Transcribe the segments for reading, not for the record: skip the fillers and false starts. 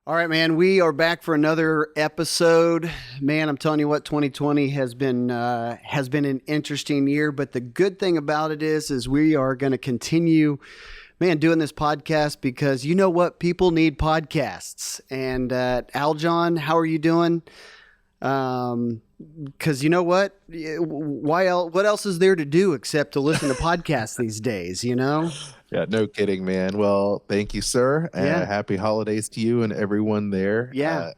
All right, man, we are back for another episode. Man, I'm telling you what, 2020 has been an interesting year, but the good thing about it is we are going to continue, man, doing this podcast because you know what? People need podcasts. And Aljon, how are you doing? Because you know what? What else is there to do except to listen to podcasts these days, you know? Yeah, no kidding, man. Well, thank you, sir. Yeah. Happy holidays to you and everyone there. Yeah.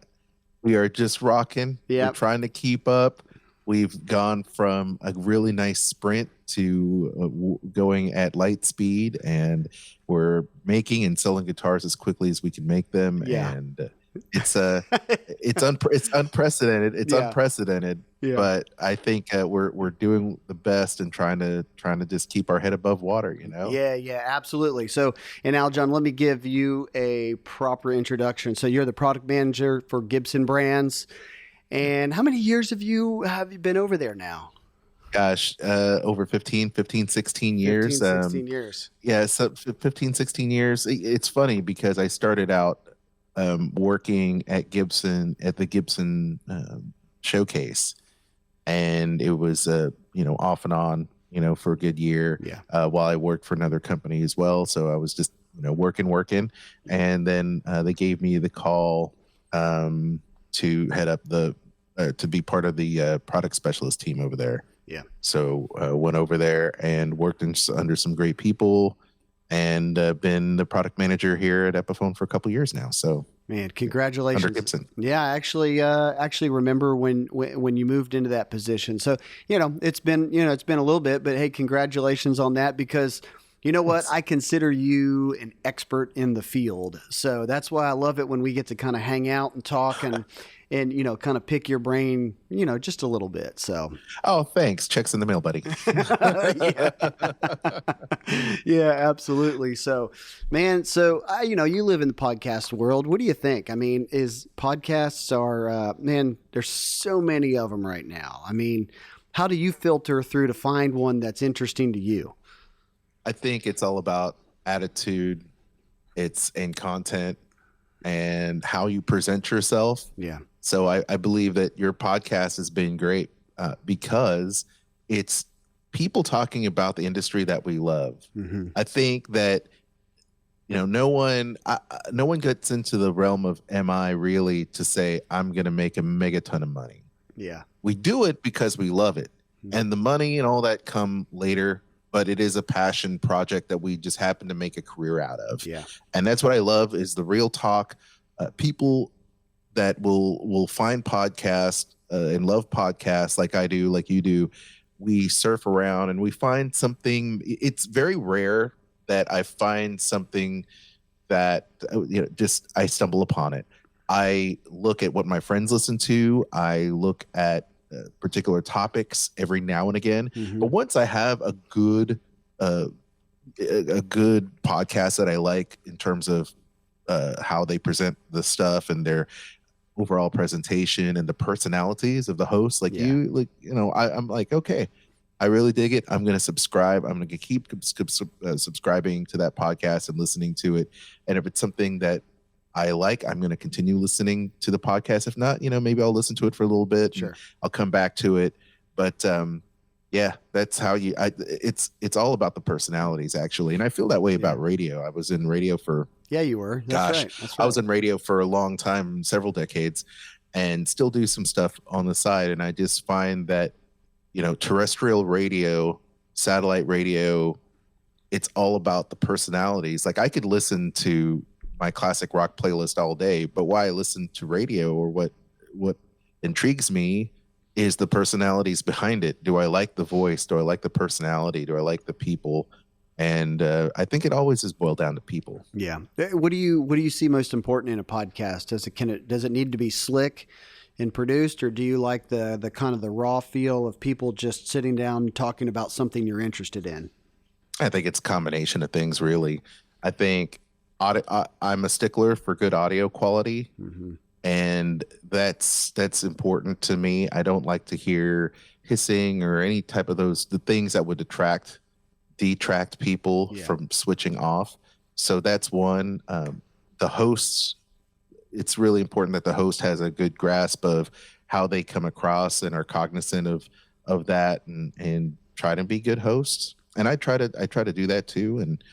We are just rocking. Yeah. We're trying to keep up. We've gone from a really nice sprint to going at light speed, and we're making and selling guitars as quickly as we can make them. Yeah. And it's unprecedented. It's Yeah. unprecedented. Yeah. But I think we're doing the best and trying to just keep our head above water, you know? Yeah, absolutely. So, and Aljon, let me give you a proper introduction. So you're the product manager for Gibson Brands. And how many years have you been over there now? Gosh, over 16 years. 16 years. Yeah, so 15, 16 years. It's funny because I started out working at Gibson at the Gibson showcase, and it was off and on for a good year. Yeah. While I worked for another company as well, so I was just working, and then they gave me the call to head up to be part of the product specialist team over there. Yeah. So went over there and worked under some great people, and been the product manager here at Epiphone for a couple of years now. So, man, congratulations. Under Gibson. Yeah, I actually remember when you moved into that position. So, it's been a little bit, but hey, congratulations on that, because you know what? I consider you an expert in the field. So that's why I love it when we get to kind of hang out and talk and kind of pick your brain, just a little bit. So. Oh, thanks. Checks in the mail, buddy. Yeah, absolutely. So, man, you live in the podcast world. What do you think? I mean, podcasts are, man, there's so many of them right now. I mean, how do you filter through to find one that's interesting to you? I think it's all about attitude. It's in content and how you present yourself. Yeah. So I believe that your podcast has been great because it's people talking about the industry that we love. Mm-hmm. I think that no one gets into the realm of am I really to say I'm going to make a megaton of money. Yeah. We do it because we love it. Mm-hmm. And the money and all that come later, but it is a passion project that we just happen to make a career out of. Yeah. And that's what I love is the real talk. People that will find podcasts and love podcasts like I do, like you do. We surf around and we find something. It's very rare that I find something that just I stumble upon it. I look at what my friends listen to. I look at particular topics every now and again. Mm-hmm. But once I have a good podcast that I like in terms of how they present the stuff and their overall presentation and the personalities of the hosts, I'm like, okay, I really dig it. I'm going to subscribe. I'm going to keep subscribing to that podcast and listening to it. And if it's something that I like, I'm going to continue listening to the podcast. If not, maybe I'll listen to it for a little bit. Sure. I'll come back to it. But yeah, that's how it's all about the personalities, actually. And I feel that way about radio. I was in radio for Yeah, you were. That's right. I was in radio for a long time, several decades, and still do some stuff on the side. And I just find that, terrestrial radio, satellite radio, it's all about the personalities. Like I could listen to my classic rock playlist all day, but why I listen to radio or what intrigues me is the personalities behind it. Do I like the voice? Do I like the personality? Do I like the people? And I think it always is boiled down to people. Yeah. What do you see most important in a podcast? Does it need to be slick and produced, or do you like the kind of the raw feel of people just sitting down and talking about something you're interested in? I think it's a combination of things, really. I think I'm a stickler for good audio quality. Mm-hmm. And that's important to me. I don't like to hear hissing or any type of the things that would detract people from switching off. So that's one. The hosts, it's really important that the host has a good grasp of how they come across and are cognizant of that, and try to be good hosts. And I try to do that too. And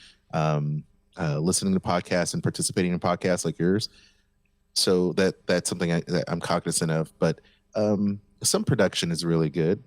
listening to podcasts and participating in podcasts like yours. So that's something that I'm cognizant of. But some production is really good.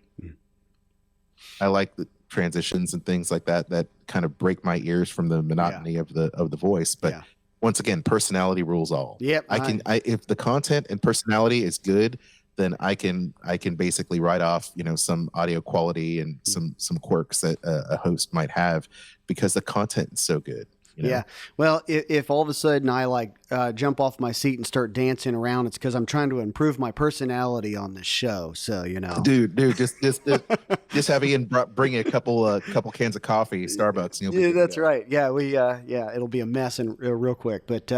I like the transitions and things like that kind of break my ears from the monotony of the voice. But once again, personality rules all. Yep. If the content and personality is good, then I can basically write off, some audio quality and some quirks that a host might have, because the content is so good. Yeah. Well, if all of a sudden I jump off my seat and start dancing around, it's because I'm trying to improve my personality on this show. So, dude, just have Ian bring a couple cans of coffee, Starbucks. And yeah, that's right. Yeah. It'll be a mess and real quick, but,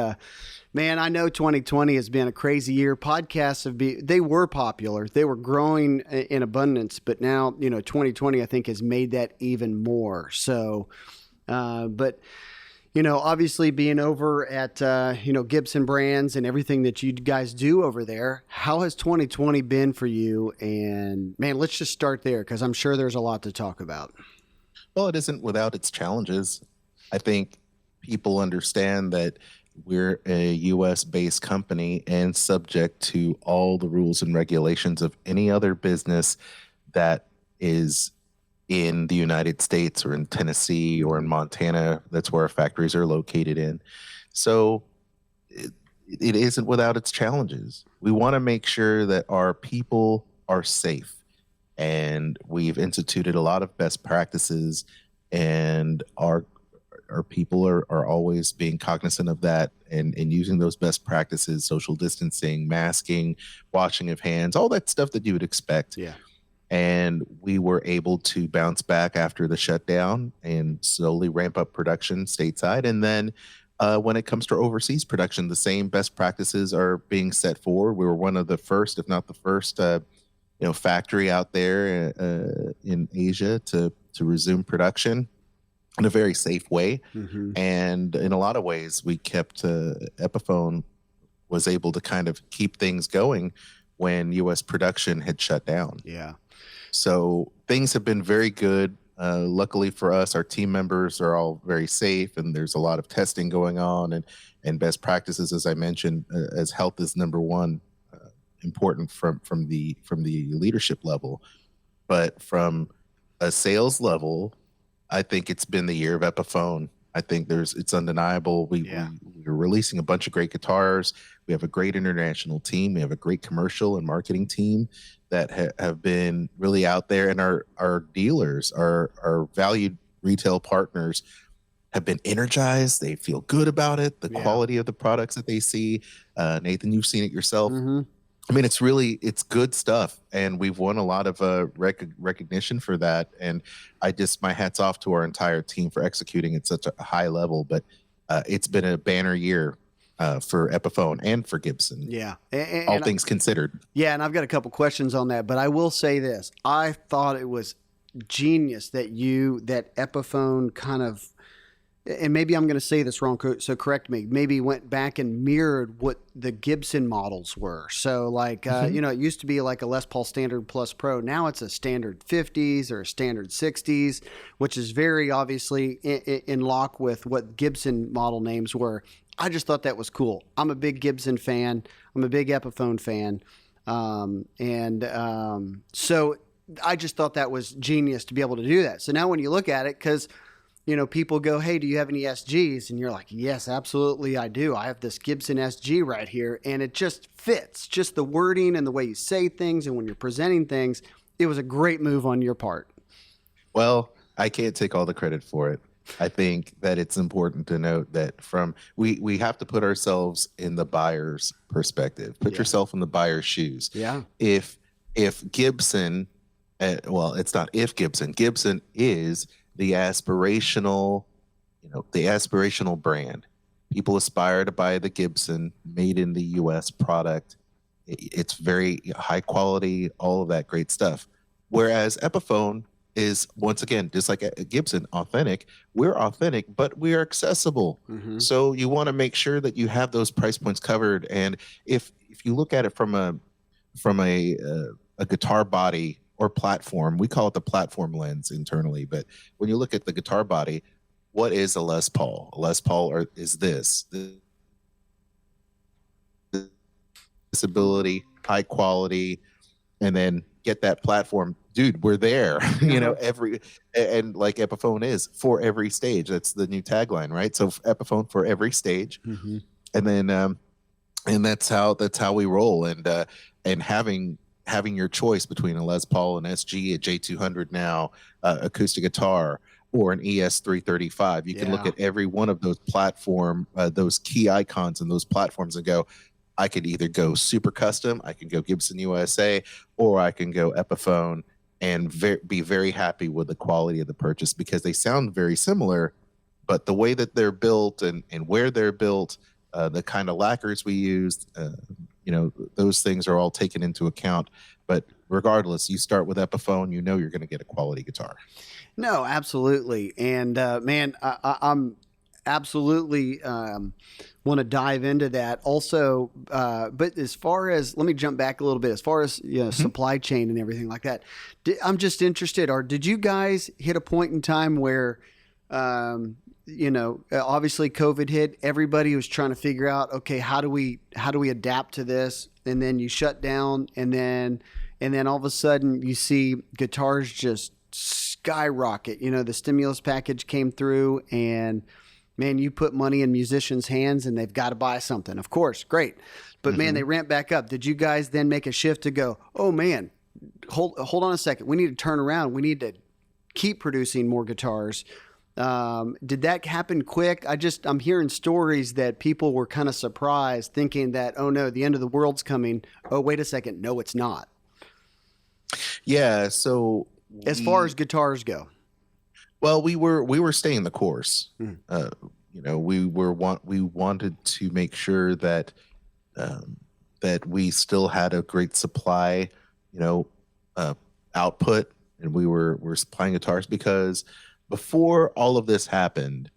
man, I know 2020 has been a crazy year. Podcasts they were popular. They were growing in abundance, but now, 2020, I think, has made that even more. So, but obviously being over at, Gibson Brands and everything that you guys do over there, how has 2020 been for you? And man, let's just start there, because I'm sure there's a lot to talk about. Well, it isn't without its challenges. I think people understand that we're a U.S. based company and subject to all the rules and regulations of any other business that is in the United States or in Tennessee or in Montana. That's where our factories are located in. So it isn't without its challenges. We want to make sure that our people are safe, and we've instituted a lot of best practices, and our people are always being cognizant of that and using those best practices: social distancing, masking, washing of hands, all that stuff that you would expect. Yeah. And we were able to bounce back after the shutdown and slowly ramp up production stateside. And then when it comes to overseas production, the same best practices are being set forward. We were one of the first, if not the first, factory out there in Asia to resume production in a very safe way. Mm-hmm. And in a lot of ways, we kept Epiphone was able to kind of keep things going when U.S. production had shut down. Yeah. So things have been very good. Luckily for us, our team members are all very safe, and there's a lot of testing going on and best practices, as I mentioned, as health is number one, important from the leadership level. But from a sales level, I think it's been the year of Epiphone. I think it's undeniable. We're releasing a bunch of great guitars. We have a great international team. We have a great commercial and marketing team that have been really out there, and our dealers, our valued retail partners, have been energized. They feel good about it. The quality of the products that they see. Nathan, you've seen it yourself. Mm-hmm. I mean, it's good stuff, and we've won a lot of recognition for that. And my hat's off to our entire team for executing at such a high level. But it's been a banner year for Epiphone and for Gibson. Yeah. All things considered. Yeah. And I've got a couple questions on that, but I will say this. I thought it was genius that Epiphone kind of, and maybe I'm going to say this wrong, so correct me, maybe went back and mirrored what the Gibson models were. So it used to be like a Les Paul Standard Plus Pro. Now it's a standard 50s or a standard 60s, which is very obviously in lock with what Gibson model names were. I just thought that was cool. I'm a big Gibson fan. I'm a big Epiphone fan. So I just thought that was genius to be able to do that. So now when you look at it, because people go, hey, do you have any SGs? And you're like, yes, absolutely, I do. I have this Gibson SG right here, and it just fits. Just the wording and the way you say things and when you're presenting things, it was a great move on your part. Well, I can't take all the credit for it. I think that it's important to note that we have to put ourselves in the buyer's perspective. Put yourself in the buyer's shoes. Yeah. If Gibson, it's not if Gibson. Gibson is the aspirational brand. People aspire to buy the Gibson made in the U.S. product. It's very high quality, all of that great stuff. Whereas Epiphone is, once again, just like a Gibson, authentic. We're authentic, but we are accessible. Mm-hmm. So you want to make sure that you have those price points covered. And if you look at it from a guitar body or platform, we call it the platform lens internally. But when you look at the guitar body, what is a Les Paul? A Les Paul is this ability, high quality, and then get that platform. Dude, we're there. And like Epiphone is for every stage. That's the new tagline, right? So Epiphone for every stage. Mm-hmm. And then and that's how we roll. And having your choice between a Les Paul, an SG, a J200 now, acoustic guitar, or an ES335, you can look at every one of those those key icons and those platforms and go, I could either go super custom, I can go Gibson USA, or I can go Epiphone and be very happy with the quality of the purchase, because they sound very similar, but the way that they're built and where they're built, the kind of lacquers we used, those things are all taken into account. But regardless, you start with Epiphone, you're going to get a quality guitar. No, absolutely. And man, I'm absolutely want to dive into that also. But as far as, let me jump back a little bit, as far as supply chain and everything like that, I'm just interested. Did you guys hit a point in time where, obviously COVID hit, everybody was trying to figure out, okay, how do we adapt to this? And then you shut down, and then all of a sudden you see guitars just skyrocket. The stimulus package came through, and man, you put money in musicians' hands and they've got to buy something. Of course, great. But man, they ramp back up. Did you guys then make a shift to go, oh man, hold on a second. We need to turn around. We need to keep producing more guitars. Did that happen quick? I'm hearing stories that people were kind of surprised, thinking that, oh no, the end of the world's coming. Oh, wait a second. No, it's not. Yeah. So as far as guitars go, well, we were staying the course. We wanted to make sure that that we still had a great supply, output, and we're supplying guitars, because before all of this happened,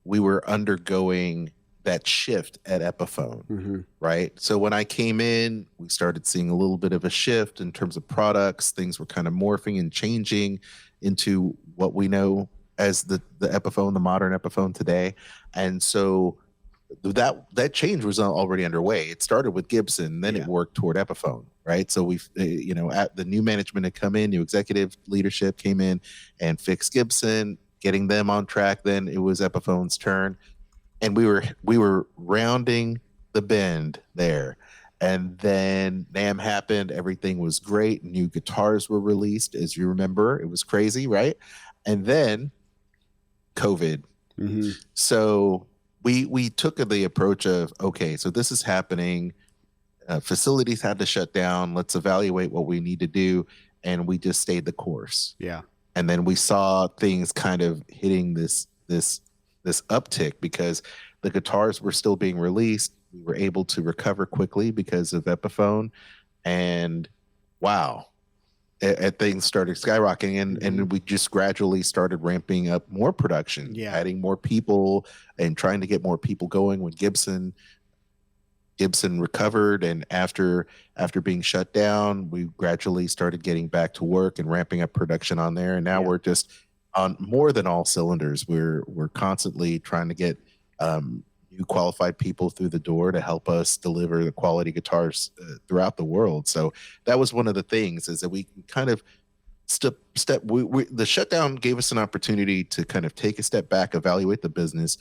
we were undergoing that shift at Epiphone, right? So when I came in, we started seeing a little bit of a shift in terms of products. Things were kind of morphing and changing into what we know as the Epiphone, the modern Epiphone today. And so that change was already underway. It started with Gibson, then it worked toward Epiphone, right? So we've, at the new management had come in, new executive leadership came in and fixed Gibson, getting them on track. Then it was Epiphone's turn, and we were rounding the bend there. And then NAMM happened. Everything was great. New guitars were released, as you remember. It was crazy, right? And then COVID. So we took the approach of, okay, so this is happening. Facilities had to shut down. Let's evaluate what we need to do. And we just stayed the course. Yeah. And then we saw things kind of hitting this uptick, because the guitars were still being released. We were able to recover quickly because of Epiphone, and wow, things started skyrocketing, and we just gradually started ramping up more production, adding more people and trying to get more people going. When Gibson recovered, and after being shut down, we gradually started getting back to work and ramping up production on there. And now we're just on more than all cylinders. We're constantly trying to get new qualified people through the door to help us deliver the quality guitars throughout the world. So that was one of the things, is that we kind of the shutdown gave us an opportunity to kind of take a step back, evaluate the business,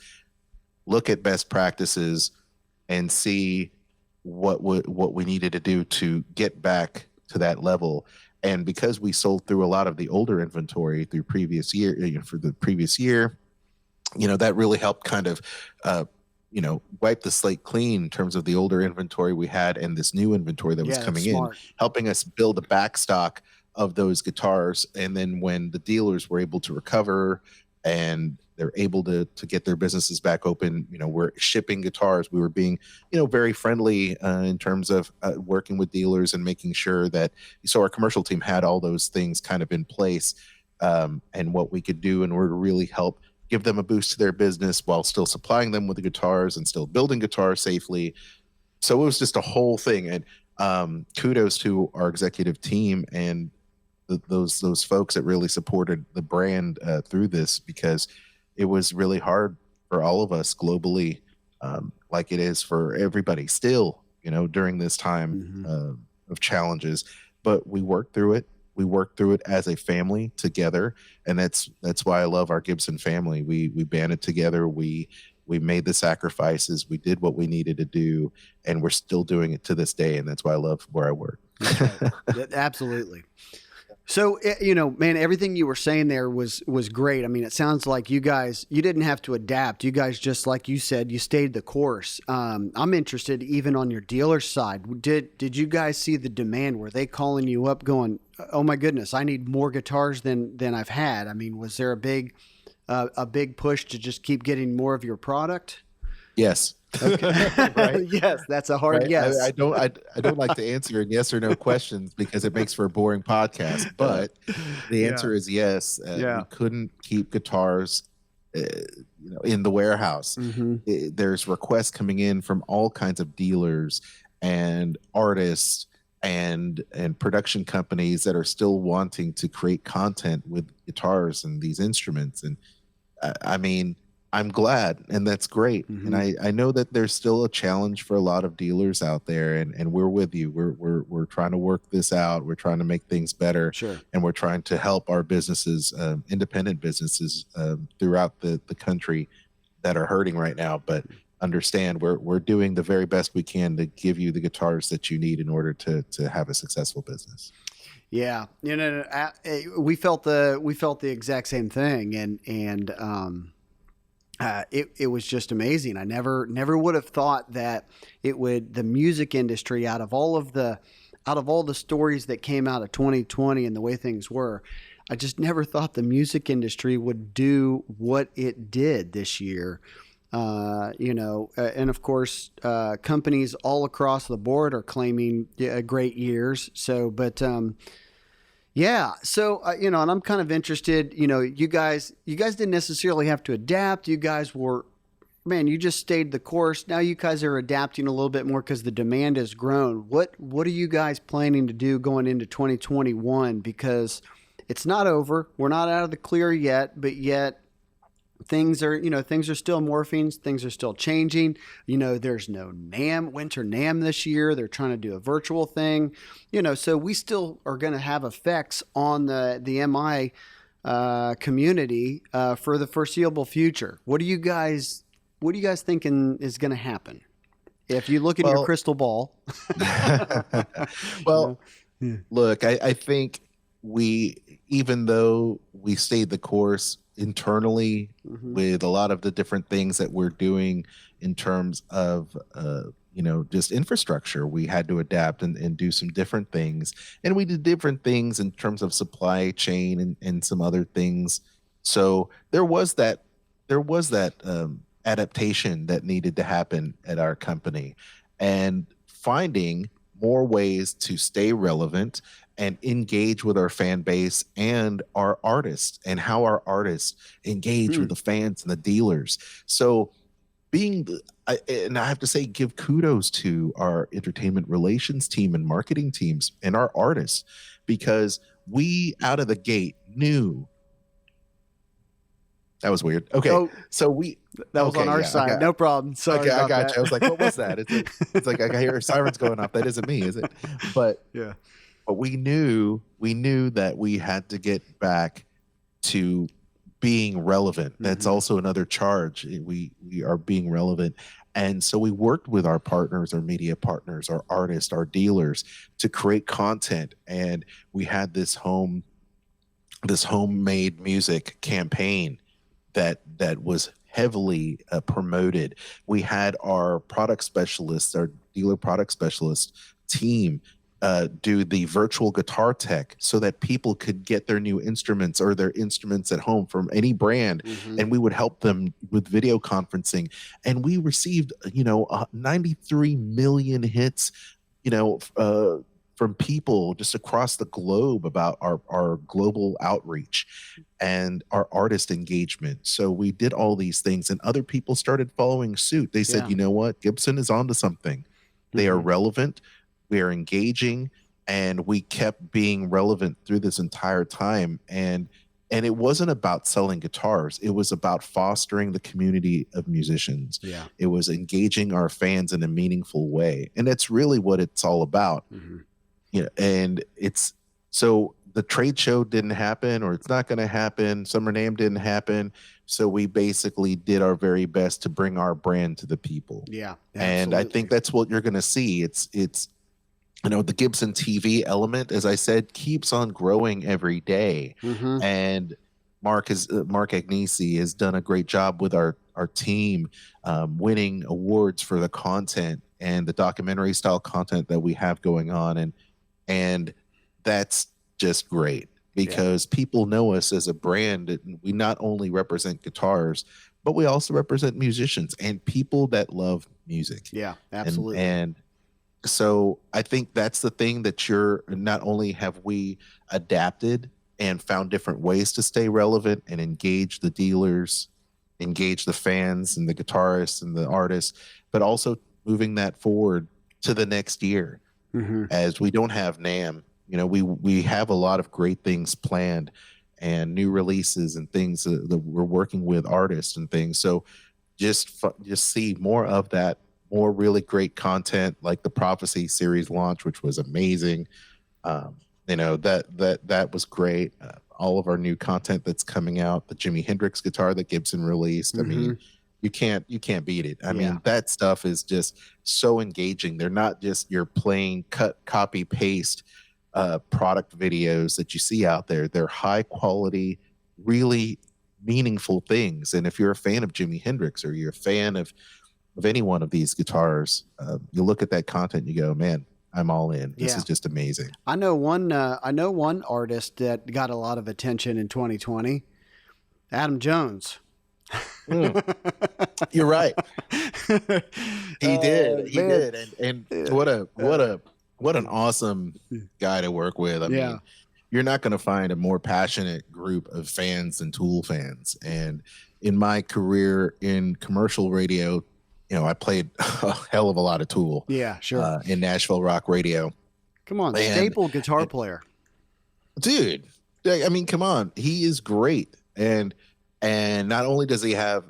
look at best practices, and see what we needed to do to get back to that level. And because we sold through a lot of the older inventory through previous year, for the previous year, that really helped kind of wipe the slate clean in terms of the older inventory we had and this new inventory that was coming in, helping us build a back stock of those guitars. And then when the dealers were able to recover and they're able to get their businesses back open, we're shipping guitars. We were being, very friendly in terms of working with dealers and making sure that, so our commercial team had all those things kind of in place and what we could do in order to really help give them a boost to their business while still supplying them with the guitars and still building guitars safely. So it was just a whole thing. And kudos to our executive team and those folks that really supported the brand through this, because it was really hard for all of us globally, like it is for everybody still, during this time of challenges. But we worked through it. We worked through it as a family together, and that's why I love our Gibson family. We banded together. We made the sacrifices. We did what we needed to do, and we're still doing it to this day. And that's why I love where I work. Absolutely. So, man, everything you were saying there was great. I mean, it sounds like you didn't have to adapt. You guys, just like you said, you stayed the course. I'm interested even on your dealer side. Did you guys see the demand? Were they calling you up going, oh my goodness, I need more guitars than I've had? I mean, was there a big push to just keep getting more of your product? Yes. Okay. Right? Yes, that's a hard yes. I don't like to answer in yes or no questions because it makes for a boring podcast. But the answer is yes. We couldn't keep guitars, in the warehouse. There's requests coming in from all kinds of dealers and artists and production companies that are still wanting to create content with guitars and these instruments. And I mean, I'm glad, and that's great. And I know that there's still a challenge for a lot of dealers out there, and we're with you. We're trying to work this out. We're trying to make things better. Sure. And we're trying to help our businesses, independent businesses throughout the country that are hurting right now. But understand, we're doing the very best we can to give you the guitars that you need in order to have a successful business. Yeah, we felt the exact same thing, and it was just amazing. I never would have thought that the music industry, out of all the stories that came out of 2020 and the way things were, I just never thought the music industry would do what it did this year. And of course, companies all across the board are claiming great years. So, but yeah. So, and I'm kind of interested, you guys didn't necessarily have to adapt. You guys you just stayed the course. Now you guys are adapting a little bit more because the demand has grown. What are you guys planning to do going into 2021? Because it's not over. We're not out of the clear yet, but yet things are still morphing. Things are still changing. There's no winter NAMM this year. They're trying to do a virtual thing, so we still are going to have effects on the MI community for the foreseeable future. What are you guys thinking is going to happen? If you look at your crystal ball. Well, look, I think even though we stayed the course internally with a lot of the different things that we're doing in terms of just infrastructure, we had to adapt and do some different things, and we did different things in terms of supply chain and some other things. So there was that adaptation that needed to happen at our company, and finding more ways to stay relevant and engage with our fan base and our artists, and how our artists engage with the fans and the dealers. So I have to say, give kudos to our entertainment relations team and marketing teams and our artists, because we out of the gate knew. That was weird. Okay. So that was on our side. No problem. Sorry. Okay, I got you. I was like, what was that? It's like I hear sirens going off. That isn't me, is it? But yeah. But we knew that we had to get back to being relevant. That's also another charge. We are being relevant. And so we worked with our partners, our media partners, our artists, our dealers to create content. And we had this homemade music campaign that was heavily promoted. We had our product specialists, our dealer product specialist team do the virtual guitar tech so that people could get their new instruments or their instruments at home from any brand, and we would help them with video conferencing. And we received 93 million hits from people just across the globe about our global outreach and our artist engagement. So we did all these things, and other people started following suit. They said, Yeah. you know what, Gibson is onto something. They are Mhm. relevant, we are engaging, and we kept being relevant through this entire time. And it wasn't about selling guitars. It was about fostering the community of musicians. Yeah. It was engaging our fans in a meaningful way. And that's really what it's all about. Mhm. You know, and it's so the trade show didn't happen, or it's not going to happen. Summer Name didn't happen. So we basically did our very best to bring our brand to the people. Yeah. And I Absolutely. think that's what you're going to see. It's you know, the Gibson TV element, as I said, keeps on growing every day. Mhm. And Mark Agnesi has done a great job with our team, winning awards for the content and the documentary style content that we have going on, and that's just great because people know us as a brand. And we not only represent guitars, but we also represent musicians and people that love music. Yeah. Absolutely. And so I think that's the thing that you're not only have we adapted and found different ways to stay relevant and engage the dealers, engage the fans and the guitarists and the artists, but also moving that forward to the next year. Mhm. As we don't have NAMM, you know, we have a lot of great things planned and new releases and things that we're working with artists and things. So just see more of that, more really great content like the Prophecy series launch, which was amazing. You know, that was great. All of our new content that's coming out, the Jimi Hendrix guitar that Gibson released. I mean, you can't beat it. I mean, that stuff is just so engaging. They're not just your plain cut, copy, paste product videos that you see out there. They're high quality, really meaningful things. And if you're a fan of Jimi Hendrix or you're a fan of any one of these guitars, you look at that content, and you go, man, I'm all in. This Yeah. is just amazing. I know one artist that got a lot of attention in 2020. Adam Jones. You're right. He did. He Man. did. And what an awesome guy to work with. I mean, you're not going to find a more passionate group of fans than Tool fans. And in my career in commercial radio, you know, I played a hell of a lot of Tool. Yeah, sure. In Nashville rock radio. Come on, staple guitar player. Dude, I mean, come on. He is great. And not only does he have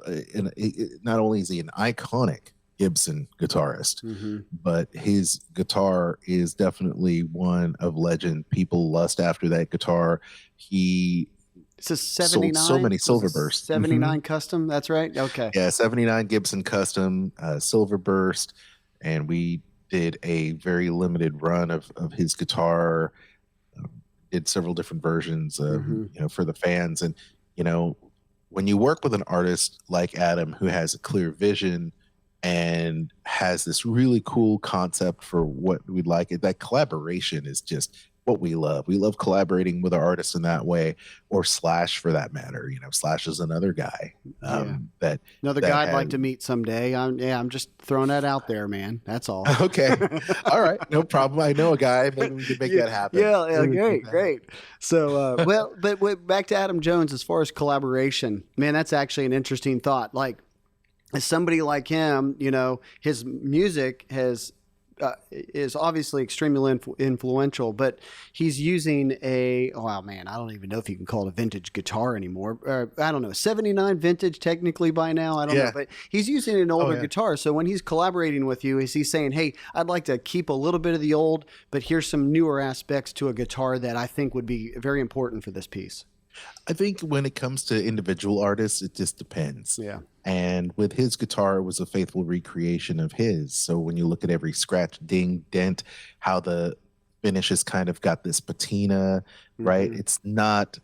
not only is he an iconic Gibson guitarist, but his guitar is definitely one of legend. People lust after that guitar. It's a 79. Sold so many Silverburst. 79 custom. That's right. Okay. Yeah, 79 Gibson custom Silverburst, and we did a very limited run of his guitar. Did several different versions, you know, for the fans. And you know, when you work with an artist like Adam, who has a clear vision and has this really cool concept for what we'd like, that collaboration is just what we love. We love collaborating with our artists in that way, or Slash for that matter. You know, Slash is another guy that another guy I'd like to meet someday. I'm just throwing that out there, man. That's all. Okay. All right. No problem. I know a guy. Maybe we could make that happen. Yeah. Great. So, but back to Adam Jones, as far as collaboration, man, that's actually an interesting thought. Like, as somebody like him, you know, his music is obviously extremely influential, but he's using I don't even know if you can call it a vintage guitar anymore. I don't know, 79 vintage technically by now. I don't know, but he's using an older guitar. So when he's collaborating with you, is he saying, hey, I'd like to keep a little bit of the old, but here's some newer aspects to a guitar that I think would be very important for this piece? I think when it comes to individual artists, it just depends. Yeah. And with his guitar, it was a faithful recreation of his. So when you look at every scratch, ding, dent, how the finish has kind of got this patina, right? It's not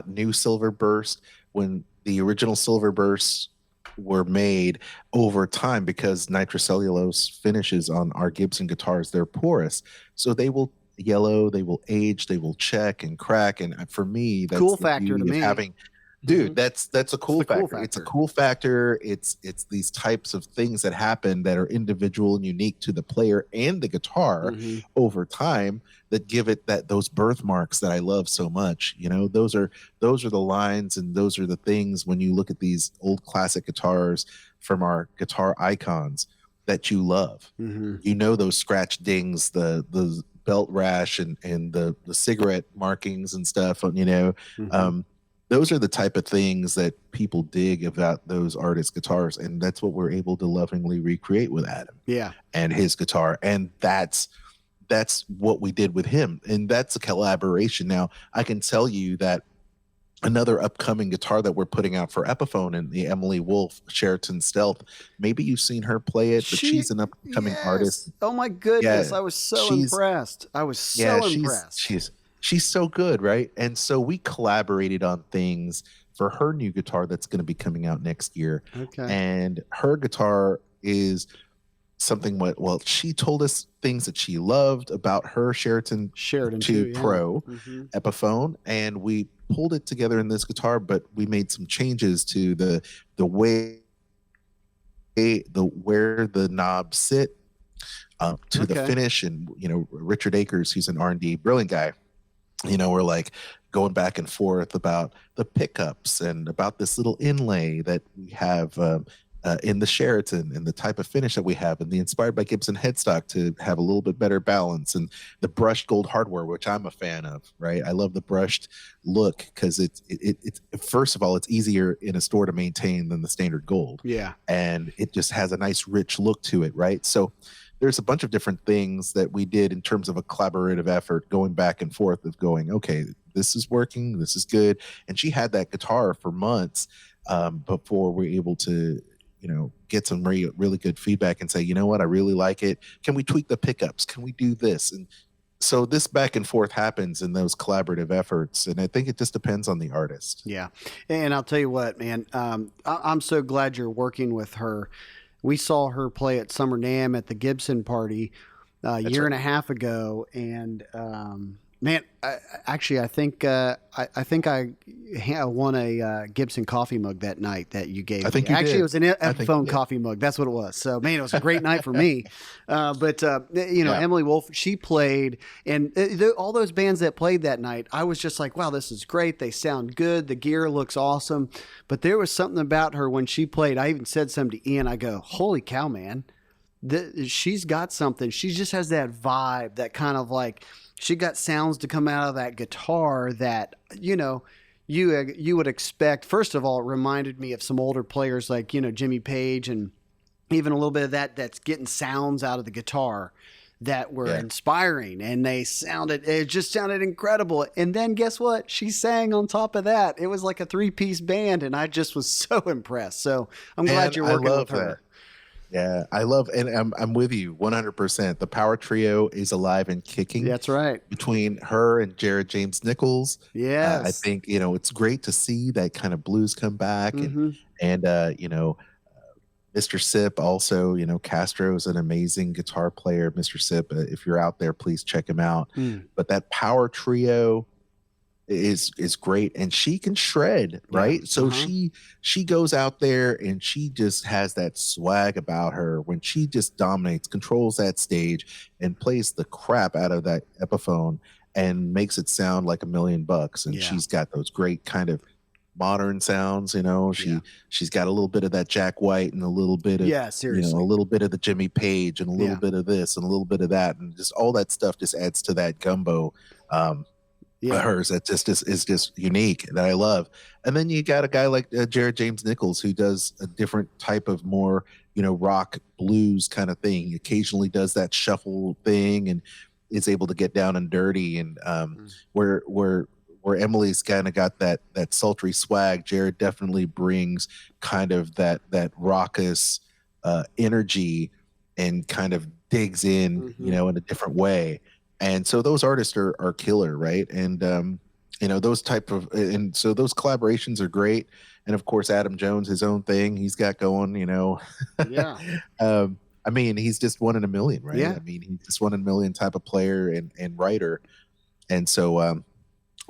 new silver burst. When the original silver bursts were made over time, because nitrocellulose finishes on our Gibson guitars, they're porous. So they will yellow, they will age, they will check and crack. And for me, that's cool the factor to beauty of me. having dude, that's a cool the cool factor. It's a factor. cool factor. It's these types of things that happen that are individual and unique to the player and the guitar over time that give it those birthmarks that I love so much. You know, those are the lines, and those are the things when you look at these old classic guitars from our guitar icons that you love. You know, those scratch dings, the belt rash, and the cigarette markings and stuff. You know, those are the type of things that people dig about those artist guitars, and that's what we're able to lovingly recreate with Adam. Yeah, and his guitar, and that's what we did with him, and that's a collaboration. Now, I can tell you that another upcoming guitar that we're putting out for Epiphone and the Emily Wolf Sheraton Stealth. Maybe you've seen her play it, but she's an upcoming artist. Oh my goodness, Yeah, I was so impressed. She's so good, right? And so we collaborated on things for her new guitar that's going to be coming out next year. Okay. And her guitar is something she told us things that she loved about her Sheraton 2 Pro Epiphone, and we pulled it together in this guitar, but we made some changes to the way where the knobs sit, to the finish. And you know, Richard Akers, who's an R&D brilliant guy, you know, we're like going back and forth about the pickups and about this little inlay that we have in the Sheraton, and the type of finish that we have, and the inspired by Gibson headstock to have a little bit better balance, and the brushed gold hardware, which I'm a fan of, right? I love the brushed look because it's first of all, it's easier in a store to maintain than the standard gold. Yeah. And it just has a nice rich look to it, right? So there's a bunch of different things that we did in terms of a collaborative effort, going back and forth of going, okay, this is working, this is good. And she had that guitar for months before we're able to, you know, get some really good feedback and say, you know what, I really like it. Can we tweak the pickups? Can we do this? And so this back and forth happens in those collaborative efforts. And I think it just depends on the artist. Yeah. And I'll tell you what, man, I'm so glad you're working with her. We saw her play at Summer NAMM at the Gibson party a year and a half ago. And, man, I think I won a Gibson coffee mug that night that you gave me. It was an Epiphone coffee mug. That's what it was. So, man, it was a great night for me. But Emily Wolf, she played, and all those bands that played that night, I was just like, wow, this is great. They sound good. The gear looks awesome. But there was something about her when she played. I even said something to Ian. I go, holy cow, man. She's got something. She just has that vibe, that kind of like, she got sounds to come out of that guitar that, you know, you would expect. First of all, it reminded me of some older players like, you know, Jimmy Page, and even a little bit of that's getting sounds out of the guitar that were inspiring, and it just sounded incredible. And then guess what? She sang on top of that. It was like a 3-piece band, and I just was so impressed. So I'm glad you're working with her. That. Yeah, I love, and I'm with you 100%. The power trio is alive and kicking. That's right. Between her and Jared James Nichols. Yes. I think, you know, it's great to see that kind of blues come back. And you know, Mr. Sip also, you know, Castro is an amazing guitar player. Mr. Sip, if you're out there, please check him out. But that power trio is great, and she can shred, right? So she goes out there and she just has that swag about her when she just dominates, controls that stage, and plays the crap out of that Epiphone and makes it sound like $1 million. And she's got those great kind of modern sounds, you know. She's got a little bit of that Jack White and a little bit of you know, a little bit of the Jimmy Page and a little bit of this and a little bit of that, and just all that stuff just adds to that gumbo. Hers that just is just unique, that I love. And then you got a guy like Jared James Nichols, who does a different type of more, you know, rock blues kind of thing. He occasionally does that shuffle thing and is able to get down and dirty. And where Emily's kind of got that sultry swag, Jared definitely brings kind of that raucous energy and kind of digs in, you know, in a different way. And so those artists are killer, right? And you know, those type of, and so those collaborations are great. And of course, Adam Jones, his own thing he's got going, you know. I mean, he's just 1 in a million, right? I mean, he's just 1 in a million type of player and writer. And so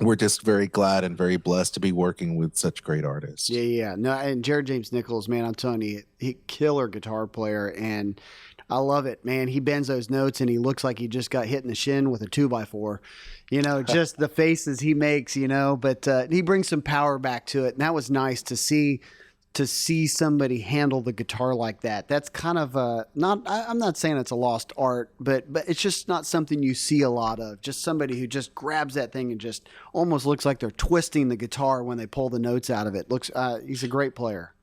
we're just very glad and very blessed to be working with such great artists. Yeah. No, and Jared James Nichols, man, I'm telling you, he killer guitar player, and I love it, man. He bends those notes, and he looks like he just got hit in the shin with a 2x4. Just the faces he makes, But he brings some power back to it, and that was nice to see. To see somebody handle the guitar like that, that's kind of I'm not saying it's a lost art, but it's just not something you see a lot of. Just somebody who just grabs that thing and just almost looks like they're twisting the guitar when they pull the notes out of it. He's a great player.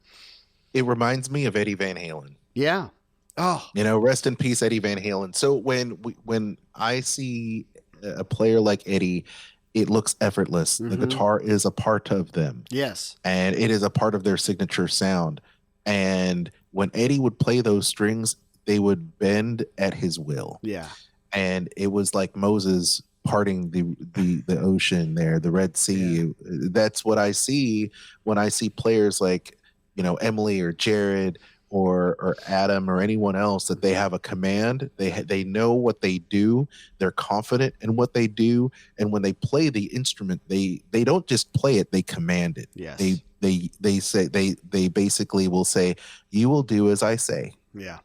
It reminds me of Eddie Van Halen. Yeah. Oh, Rest in peace, Eddie Van Halen. So when I see a player like Eddie, it looks effortless. The guitar is a part of them. Yes. And it is a part of their signature sound. And when Eddie would play those strings, they would bend at his will. Yeah. And it was like Moses parting the ocean there, the Red Sea. Yeah. That's what I see when I see players like, Emily or Jared or Adam or anyone else, that they have a command. They know what they do. They're confident in what they do, and when they play the instrument, they don't just play it; they command it. Yes. They say they basically will say, "You will do as I say." Yeah.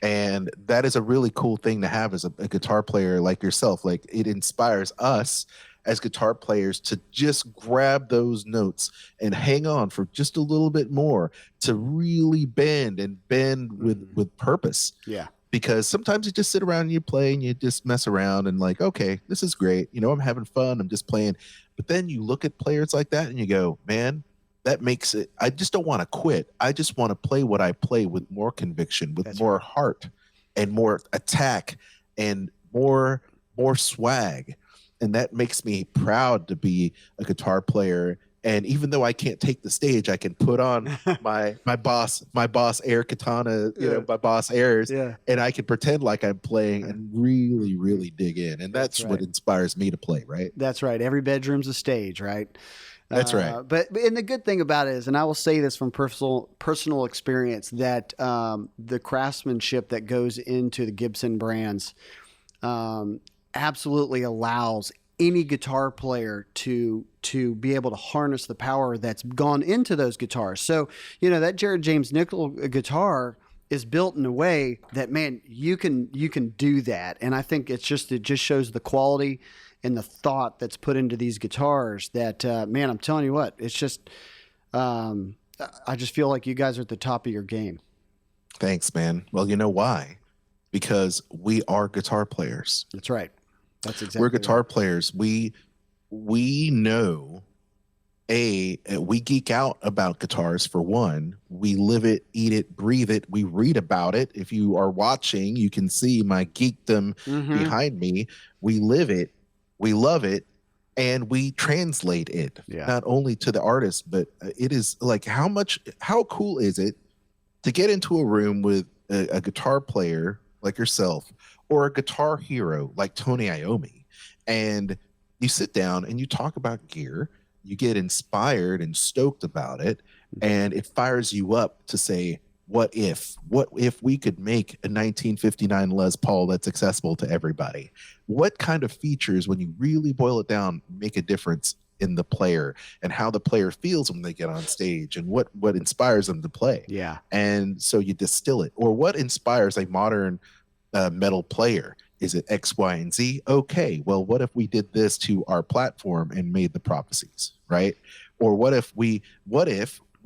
And that is a really cool thing to have as a guitar player like yourself. Like, it inspires us as guitar players to just grab those notes and hang on for just a little bit more, to really bend with purpose. Yeah. Because sometimes you just sit around and you play and you just mess around and like, okay, this is great. I'm having fun. I'm just playing. But then you look at players like that and you go, man, that makes it, I just don't want to quit. I just want to play what I play with more conviction, with more heart and more attack and more swag. And that makes me proud to be a guitar player. And even though I can't take the stage, I can put on my boss air katana, my boss airs, and I can pretend like I'm playing and really, really dig in. And that's what inspires me to play, right? That's right. Every bedroom's a stage, right? That's right. But and the good thing about it is, and I will say this from personal experience, that the craftsmanship that goes into the Gibson brands absolutely allows any guitar player to be able to harness the power that's gone into those guitars. So, that Jared James Nichols guitar is built in a way that, man, you can do that. And I think it just shows the quality and the thought that's put into these guitars that, man, I'm telling you what, it's just, I just feel like you guys are at the top of your game. Thanks, man. Well, you know why? Because we are guitar players. That's right. That's exactly. We're guitar players. We know, we geek out about guitars for one. We live it, eat it, breathe it. We read about it. If you are watching, you can see my geekdom behind me. We live it, we love it, and we translate it. Not only to the artist, but it is like, how cool is it to get into a room with a guitar player like yourself, or a guitar hero like Tony Iommi, and you sit down and you talk about gear, you get inspired and stoked about it, and it fires you up to say, what if we could make a 1959 Les Paul that's accessible to everybody? What kind of features, when you really boil it down, make a difference in the player and how the player feels when they get on stage, and what inspires them to play? Yeah. And so you distill it. Or what inspires a modern metal player? Is it X, Y, and Z? Okay, well, what if we did this to our platform and made the prophecies, right? Or what if we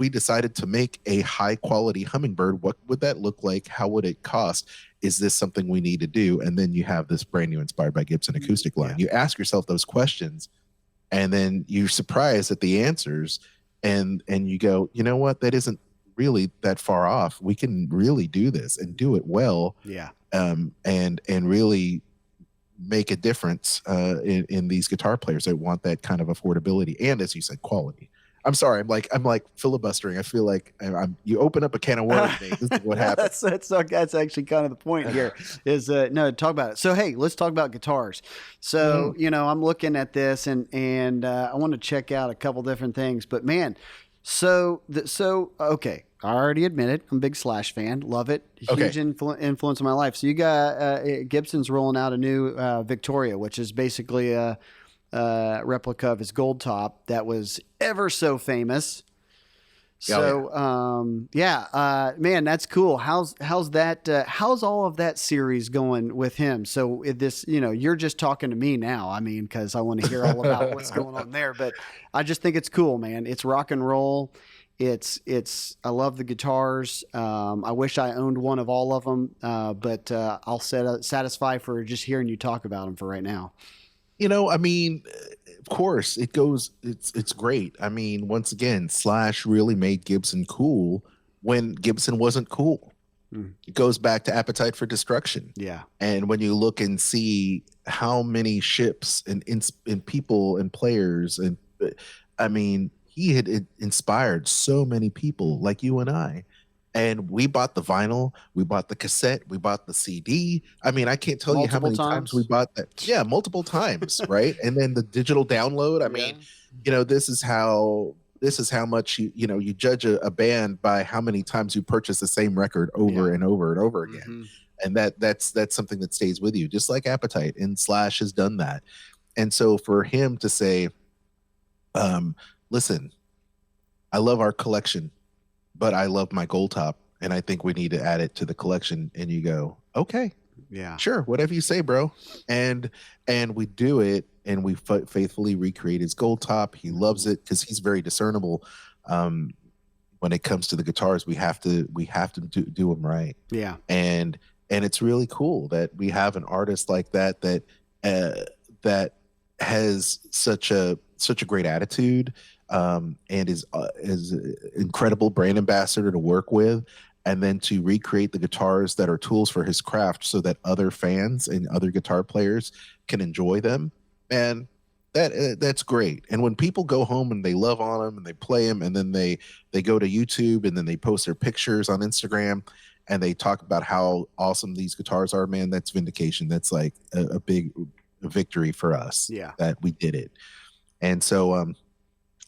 decided to make a high quality hummingbird? What would that look like? How would it cost? Is this something we need to do? And then you have this brand new Inspired by Gibson acoustic line. You ask yourself those questions, and then you're surprised at the answers, and you go, you know what? That isn't really that far off. We can really do this and do it well. Yeah. And really make a difference in these guitar players that want that kind of affordability and, as you said, quality. I'm sorry, I'm like filibustering. I feel like you open up a can of worms. This is what happens. That's actually kind of the point here. Is no, talk about it. So hey, let's talk about guitars. So I'm looking at this and I want to check out a couple different things. But man, okay. I already admitted I'm a big Slash fan. Love it. Huge influence in my life. So you got Gibson's rolling out a new Victoria, which is basically a replica of his gold top that was ever so famous. So, man, that's cool. How's that? How's all of that series going with him? So this, you're just talking to me now. I mean, because I want to hear all about what's going on there. But I just think it's cool, man. It's rock and roll. I love the guitars. I wish I owned one of all of them, but I'll satisfy for just hearing you talk about them for right now. I mean, of course it's great. I mean, once again, Slash really made Gibson cool when Gibson wasn't cool. It goes back to Appetite for Destruction. Yeah. And when you look and see how many ships and people and players, and I mean, he had inspired so many people like you and I. And we bought the vinyl, we bought the cassette, we bought the CD. I mean, I can't tell you how many times we bought that. Yeah, multiple times, right? And then the digital download. I mean, this is how much you judge a band by how many times you purchase the same record over and over and over again. And that's something that stays with you, just like Appetite. And Slash has done that. And so for him to say, listen, I love our collection, but I love my gold top, and I think we need to add it to the collection. And you go, okay, yeah, sure, whatever you say, bro. And we do it, and we faithfully recreate his gold top. He loves it because he's very discernible. When it comes to the guitars, we have to do them right. Yeah, and it's really cool that we have an artist like that that has such a great attitude. And is an incredible brand ambassador to work with, and then to recreate the guitars that are tools for his craft so that other fans and other guitar players can enjoy them. And that's great. And when people go home and they love on them and they play them, and then they go to YouTube and then they post their pictures on Instagram and they talk about how awesome these guitars are, man, that's vindication. That's like a big victory for us. Yeah, that we did it. And so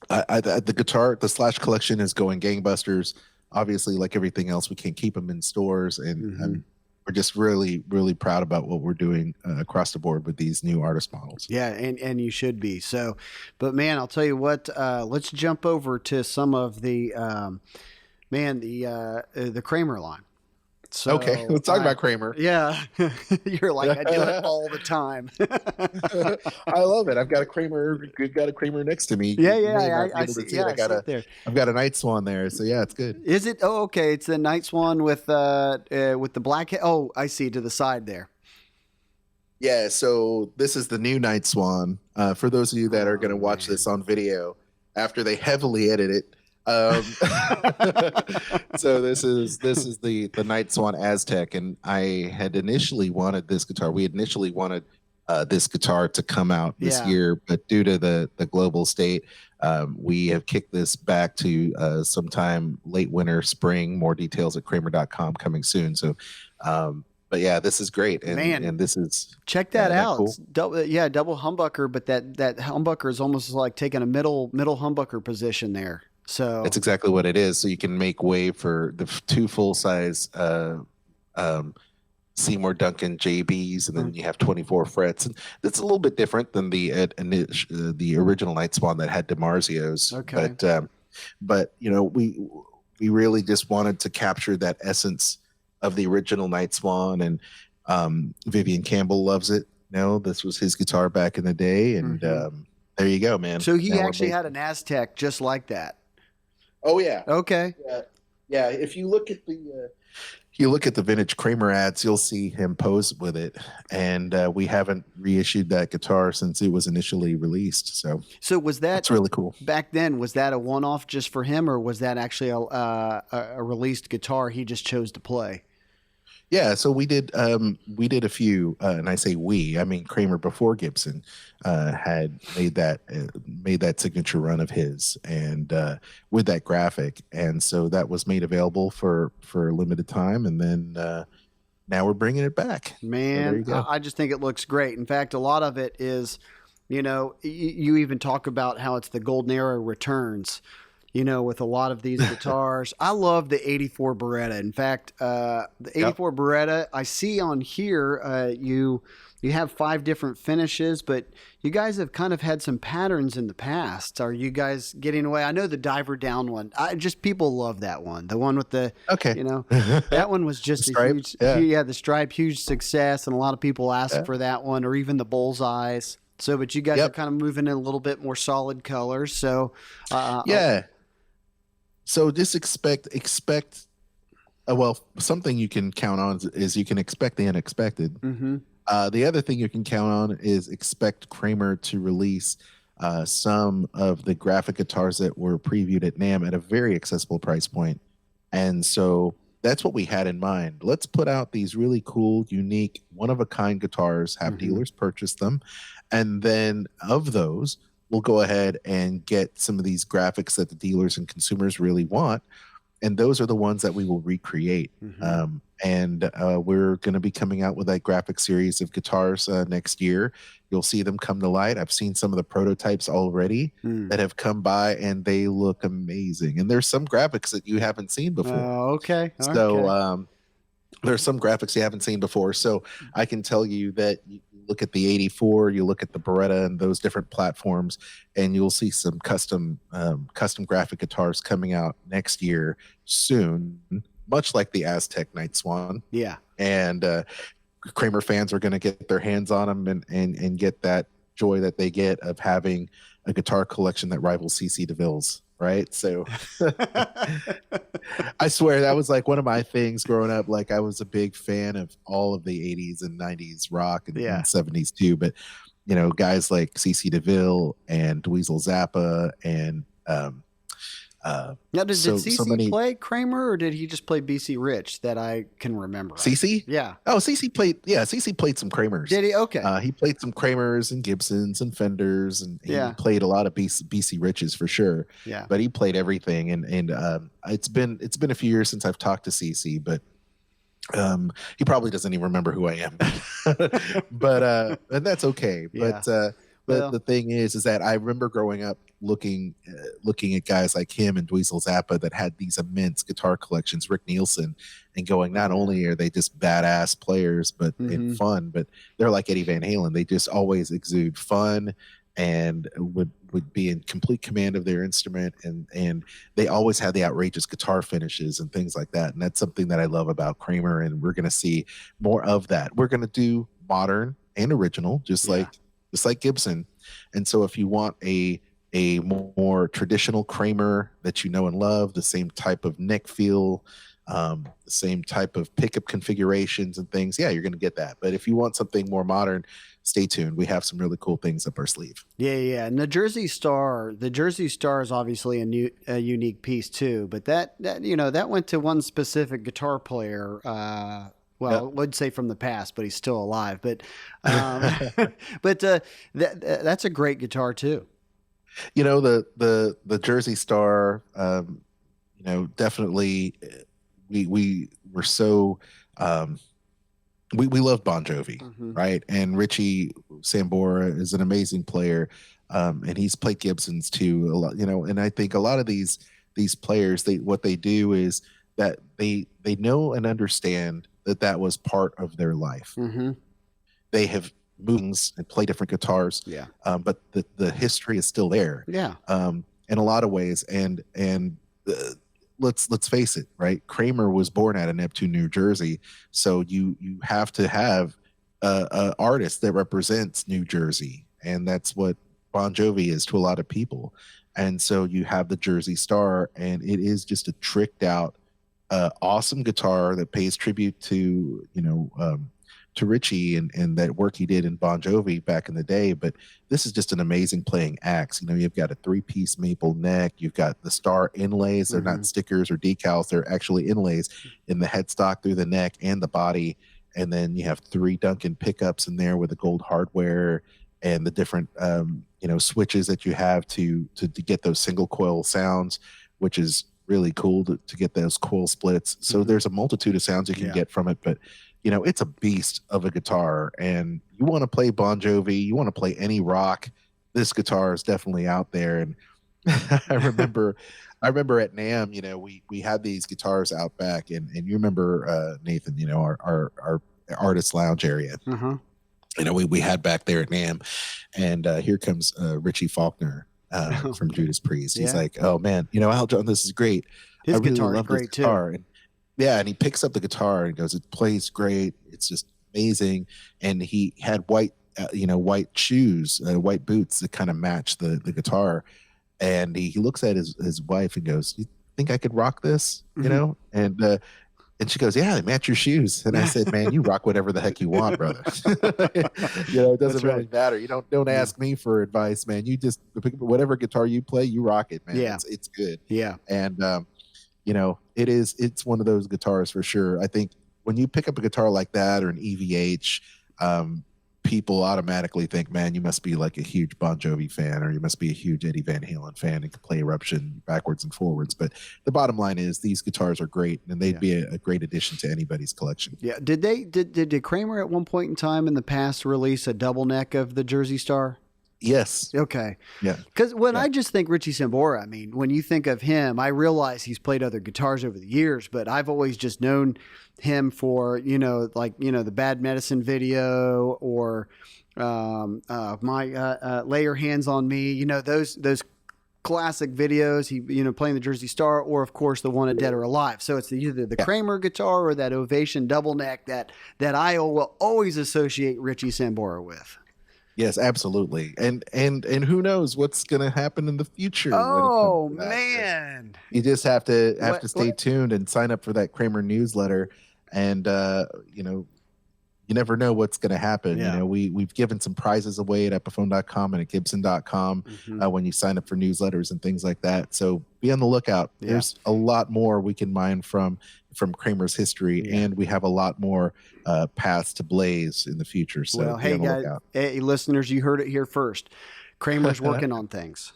the Slash collection is going gangbusters. Obviously, like everything else, we can't keep them in stores, and we're just really, really proud about what we're doing across the board with these new artist models. Yeah, and you should be. So, but man, I'll tell you what. Let's jump over to some of the the Kramer line. So okay, let's talk about Kramer. Yeah, you're like, I do it all the time. I love it. I've got a Kramer. You've got a Kramer next to me. I see. Yeah, I've got a Night Swan there. So yeah, it's good. Is it? Oh, okay. It's the Night Swan with the black head. Oh, I see, to the side there. Yeah. So this is the new Night Swan. For those of you that are going to watch this on video after they heavily edit it. So this is the Night Swan Aztec, and I had initially wanted this guitar. We initially wanted this guitar to come out this year, but due to the global state, we have kicked this back to sometime late winter, spring. More details at Kramer.com coming soon. So, but yeah, this is great, and this is check that out. Cool? Double humbucker, but that humbucker is almost like taking a middle humbucker position there. So that's exactly what it is. So you can make way for the two full size Seymour Duncan JBs, and then you have 24 frets, and that's a little bit different than the original Night Swan that had DiMarzios. Okay, but we really just wanted to capture that essence of the original Night Swan, and Vivian Campbell loves it. This was his guitar back in the day, and there you go, man. So he actually had an Aztec just like that. Oh yeah. Okay. Yeah. If you look at the vintage Kramer ads, you'll see him pose with it, and we haven't reissued that guitar since it was initially released. So was that's really cool. Back then, was that a one-off just for him, or was that actually a released guitar he just chose to play? Yeah, so we did a few, and I say we, I mean Kramer before Gibson had made that signature run of his, and with that graphic, and so that was made available for a limited time, and then now we're bringing it back. Man, so I just think it looks great. In fact, a lot of it is, you even talk about how it's the golden era returns. With a lot of these guitars. I love the 84 Beretta. In fact, the 84 Beretta, I see on here, you you have 5 different finishes, but you guys have kind of had some patterns in the past. Are you guys getting away? I know the diver down one. People love that one. The one with the, Okay. you know, that one was just a Stripe? Yeah. yeah, the stripe, huge success, and a lot of people ask Yeah. for that one, or even the bullseyes. So, but you guys are kind of moving in a little bit more solid colors. So, Yeah. So just expect well, something you can count on is you can expect the unexpected. mm-hmm. The other thing you can count on is expect Kramer to release some of the graphic guitars that were previewed at NAMM at a very accessible price point. And so that's what we had in mind. Let's put out these really cool, unique, one-of-a-kind guitars, have dealers purchase them, and then of those, we'll go ahead and get some of these graphics that the dealers and consumers really want, and those are the ones that we will recreate. And we're going to be coming out with that graphic series of guitars next year. You'll see them come to light. I've seen some of the prototypes already that have come by, and they look amazing. And there's some graphics that you haven't seen before. Okay. So there's some graphics you haven't seen before. So I can tell you that you look at the 84, you look at the Beretta and those different platforms, and you'll see some custom graphic guitars coming out next year soon, much like the Aztec Night Swan. Yeah. And Kramer fans are going to get their hands on them and get that joy that they get of having a guitar collection that rivals CC DeVille's. Right. So I swear that was like one of my things growing up. Like I was a big fan of all of the 80s and 90s rock and 70s too. But, you know, guys like CC DeVille and Dweezil Zappa and now, did CC play Kramer, or did he just play BC Rich that I can remember? CC? Yeah. Oh, CC played some Kramers. Did he? Okay. He played some Kramers and Gibsons and Fenders, and he played a lot of BC Riches for sure. Yeah. But he played everything, and it's been a few years since I've talked to CC, but he probably doesn't even remember who I am. But and that's okay. Yeah. But the thing is that I remember growing up looking at guys like him and Dweezil Zappa that had these immense guitar collections, Rick Nielsen, and going, not only are they just badass players, but and fun, but they're like Eddie Van Halen. They just always exude fun and would be in complete command of their instrument, and they always had the outrageous guitar finishes and things like that. And that's something that I love about Kramer, and we're going to see more of that. We're going to do modern and original, just like Gibson. And so if you want a more traditional Kramer that you know and love, the same type of neck feel, the same type of pickup configurations and things, you're going to get that. But if you want something more modern, stay tuned. We have some really cool things up our sleeve. Yeah. And the Jersey Star is obviously a unique piece too, but that went to one specific guitar player. I would say from the past, but he's still alive. But that's a great guitar too. You know, the Jersey Star, definitely we were so we love Bon Jovi, right? And Richie Sambora is an amazing player, and he's played Gibsons too a lot. And I think a lot of these players, what they do is that they know and understand that was part of their life. They have moved and play different guitars, but the history is still there, in a lot of ways. And let's face it, right? Kramer was born out of Neptune, New Jersey, so you have to have a artist that represents New Jersey, and that's what Bon Jovi is to a lot of people. And so you have the Jersey Star, and it is just a tricked out, awesome guitar that pays tribute to to Richie and that work he did in Bon Jovi back in the day. But this is just an amazing playing axe. You've got a 3-piece maple neck. You've got the star inlays. They're not stickers or decals. They're actually inlays in the headstock through the neck and the body. And then you have 3 Duncan pickups in there with the gold hardware and the different switches that you have to get those single coil sounds, which is really cool to get those coil splits. So there's a multitude of sounds you can get from it, but it's a beast of a guitar. And you want to play Bon Jovi, you want to play any rock, this guitar is definitely out there. And I remember at NAMM, we had these guitars out back, and you remember Nathan, our artist lounge area. we had back there at NAMM, and here comes Richie Faulkner from Judas Priest. He's like, "Oh man, Aljon, this is great. His I really guitar is love great this guitar." too. And yeah, and he picks up the guitar and goes, "It plays great. It's just amazing." And he had white shoes, white boots that kind of match the guitar. And he looks at his wife and goes, "You think I could rock this?" And she goes, "Yeah, they match your shoes." And I said, "Man, you rock whatever the heck you want, brother. It doesn't really matter. You don't ask me for advice, man. You just whatever guitar you play, you rock it, man. Yeah. It's good." Yeah. And it's one of those guitars for sure. I think when you pick up a guitar like that or an EVH, people automatically think, man, you must be like a huge Bon Jovi fan, or you must be a huge Eddie Van Halen fan and can play Eruption backwards and forwards. But the bottom line is these guitars are great, and they'd be a great addition to anybody's collection. Yeah. Did Kramer at one point in time in the past release a double neck of the Jersey Star? Yes. Okay. Yeah. Because I just think Richie Sambora, I mean, when you think of him, I realize he's played other guitars over the years, but I've always just known him for, the Bad Medicine video, or Lay Your Hands on Me, those classic videos, he, playing the Jersey Star, or of course the one at Dead or Alive. So it's either the Kramer guitar or that Ovation double neck that I will always associate Richie Sambora with. Yes, absolutely. And who knows what's going to happen in the future. Oh, man. You just have to stay tuned and sign up for that Kramer newsletter. And, you never know what's going to happen. Yeah. We've given some prizes away at Epiphone.com and at Gibson.com when you sign up for newsletters and things like that. So be on the lookout. Yeah. There's a lot more we can mine from Kramer's history, and we have a lot more paths to blaze in the future. So well, hey guys, hey listeners, you heard it here first. Kramer's working on things.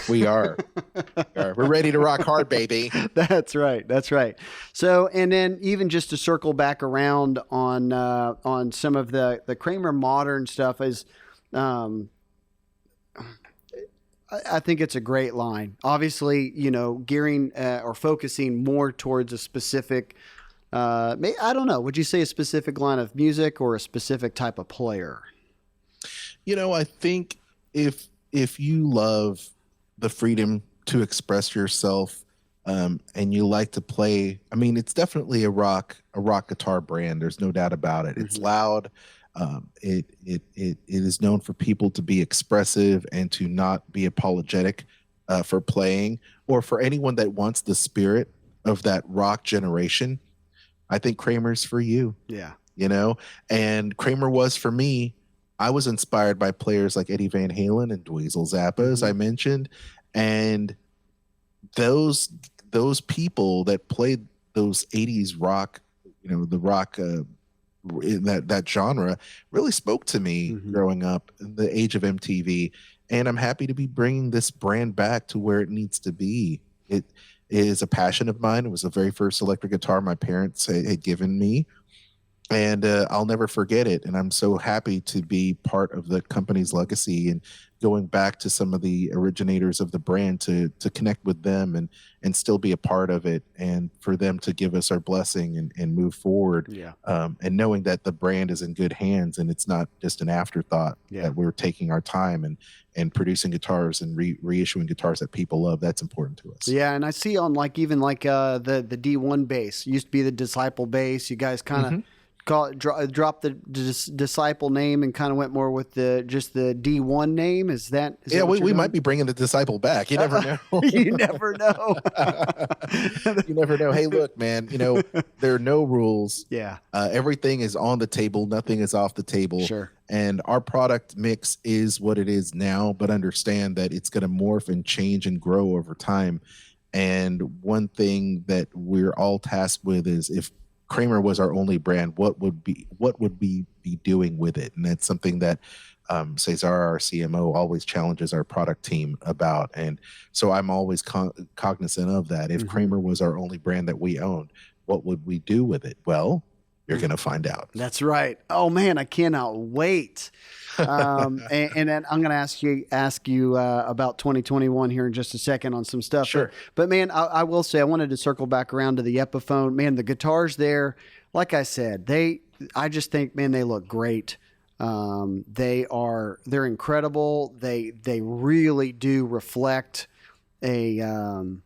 We are. We're ready to rock hard, baby. That's right. That's right. So, and then even just to circle back around on some of the Kramer Modern stuff is, I think it's a great line. Obviously, gearing or focusing more towards a specific, I don't know, would you say a specific line of music or a specific type of player? I think if you love the freedom to express yourself, and you like to play, I mean, it's definitely a rock guitar brand. There's no doubt about it. It's loud. It is known for people to be expressive and to not be apologetic for playing, or for anyone that wants the spirit of that rock generation. I think Kramer's for you. Yeah. And Kramer was for me. I was inspired by players like Eddie Van Halen and Dweezil Zappa, as I mentioned, and those people that played those 80s rock, the rock in that genre really spoke to me growing up in the age of MTV. And I'm happy to be bringing this brand back to where it needs to be. It is a passion of mine. It was the very first electric guitar my parents had given me. And I'll never forget it. And I'm so happy to be part of the company's legacy and going back to some of the originators of the brand to connect with them and still be a part of it, and for them to give us our blessing and move forward. Yeah. And knowing that the brand is in good hands and it's not just an afterthought, that we're taking our time and producing guitars and reissuing guitars that people love. That's important to us. Yeah. And I see on the D1 bass, used to be the Disciple bass. You guys kind of dropped the Disciple name and kind of went more with just the D1 name. Is that we might be bringing the Disciple back. You never know. You never know. You never know. Hey, look, man, there are no rules. Yeah. Everything is on the table. Nothing is off the table. Sure. And our product mix is what it is now, but understand that it's going to morph and change and grow over time. And one thing that we're all tasked with is, if Kramer was our only brand, what would we be doing with it? And that's something that Cesar, our CMO, always challenges our product team about. And so I'm always cognizant of that. If Kramer was our only brand that we owned, what would we do with it? Well, you're going to find out. That's right. Oh man, I cannot wait. And then I'm going to ask you about 2021 here in just a second on some stuff. Sure. But man, I will say, I wanted to circle back around to the Epiphone. Man, the guitars there, like I said, I just think, man, they look great. They're incredible. They really do reflect Gibson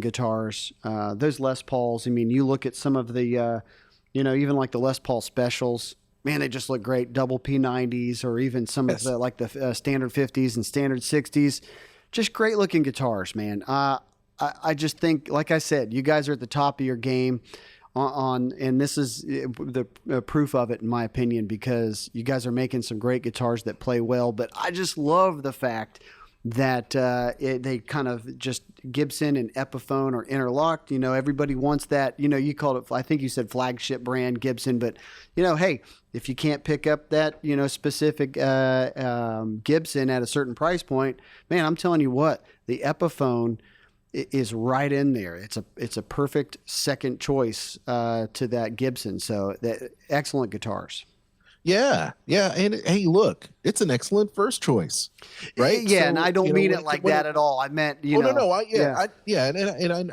guitars. Those Les Pauls. I mean, you look at some of the even like the Les Paul specials. Man, they just look great. Double P90s, or even some of Yes. the like the standard 50s and standard 60s. Just great looking guitars, man. I just think, like I said, you guys are at the top of your game and this is the proof of it, in my opinion, because you guys are making some great guitars that play well. But I just love the fact that they kind of just Gibson and Epiphone are interlocked. Everybody wants that. You called it, I think you said flagship brand Gibson, but hey, if you can't pick up that specific Gibson at a certain price point, man, I'm telling you what, the Epiphone is right in there. It's a perfect second choice to that Gibson. So excellent guitars. Yeah, yeah, and hey, look, it's an excellent first choice, right? Yeah, So, and I don't mean it like that at all. I meant, oh no, yeah. I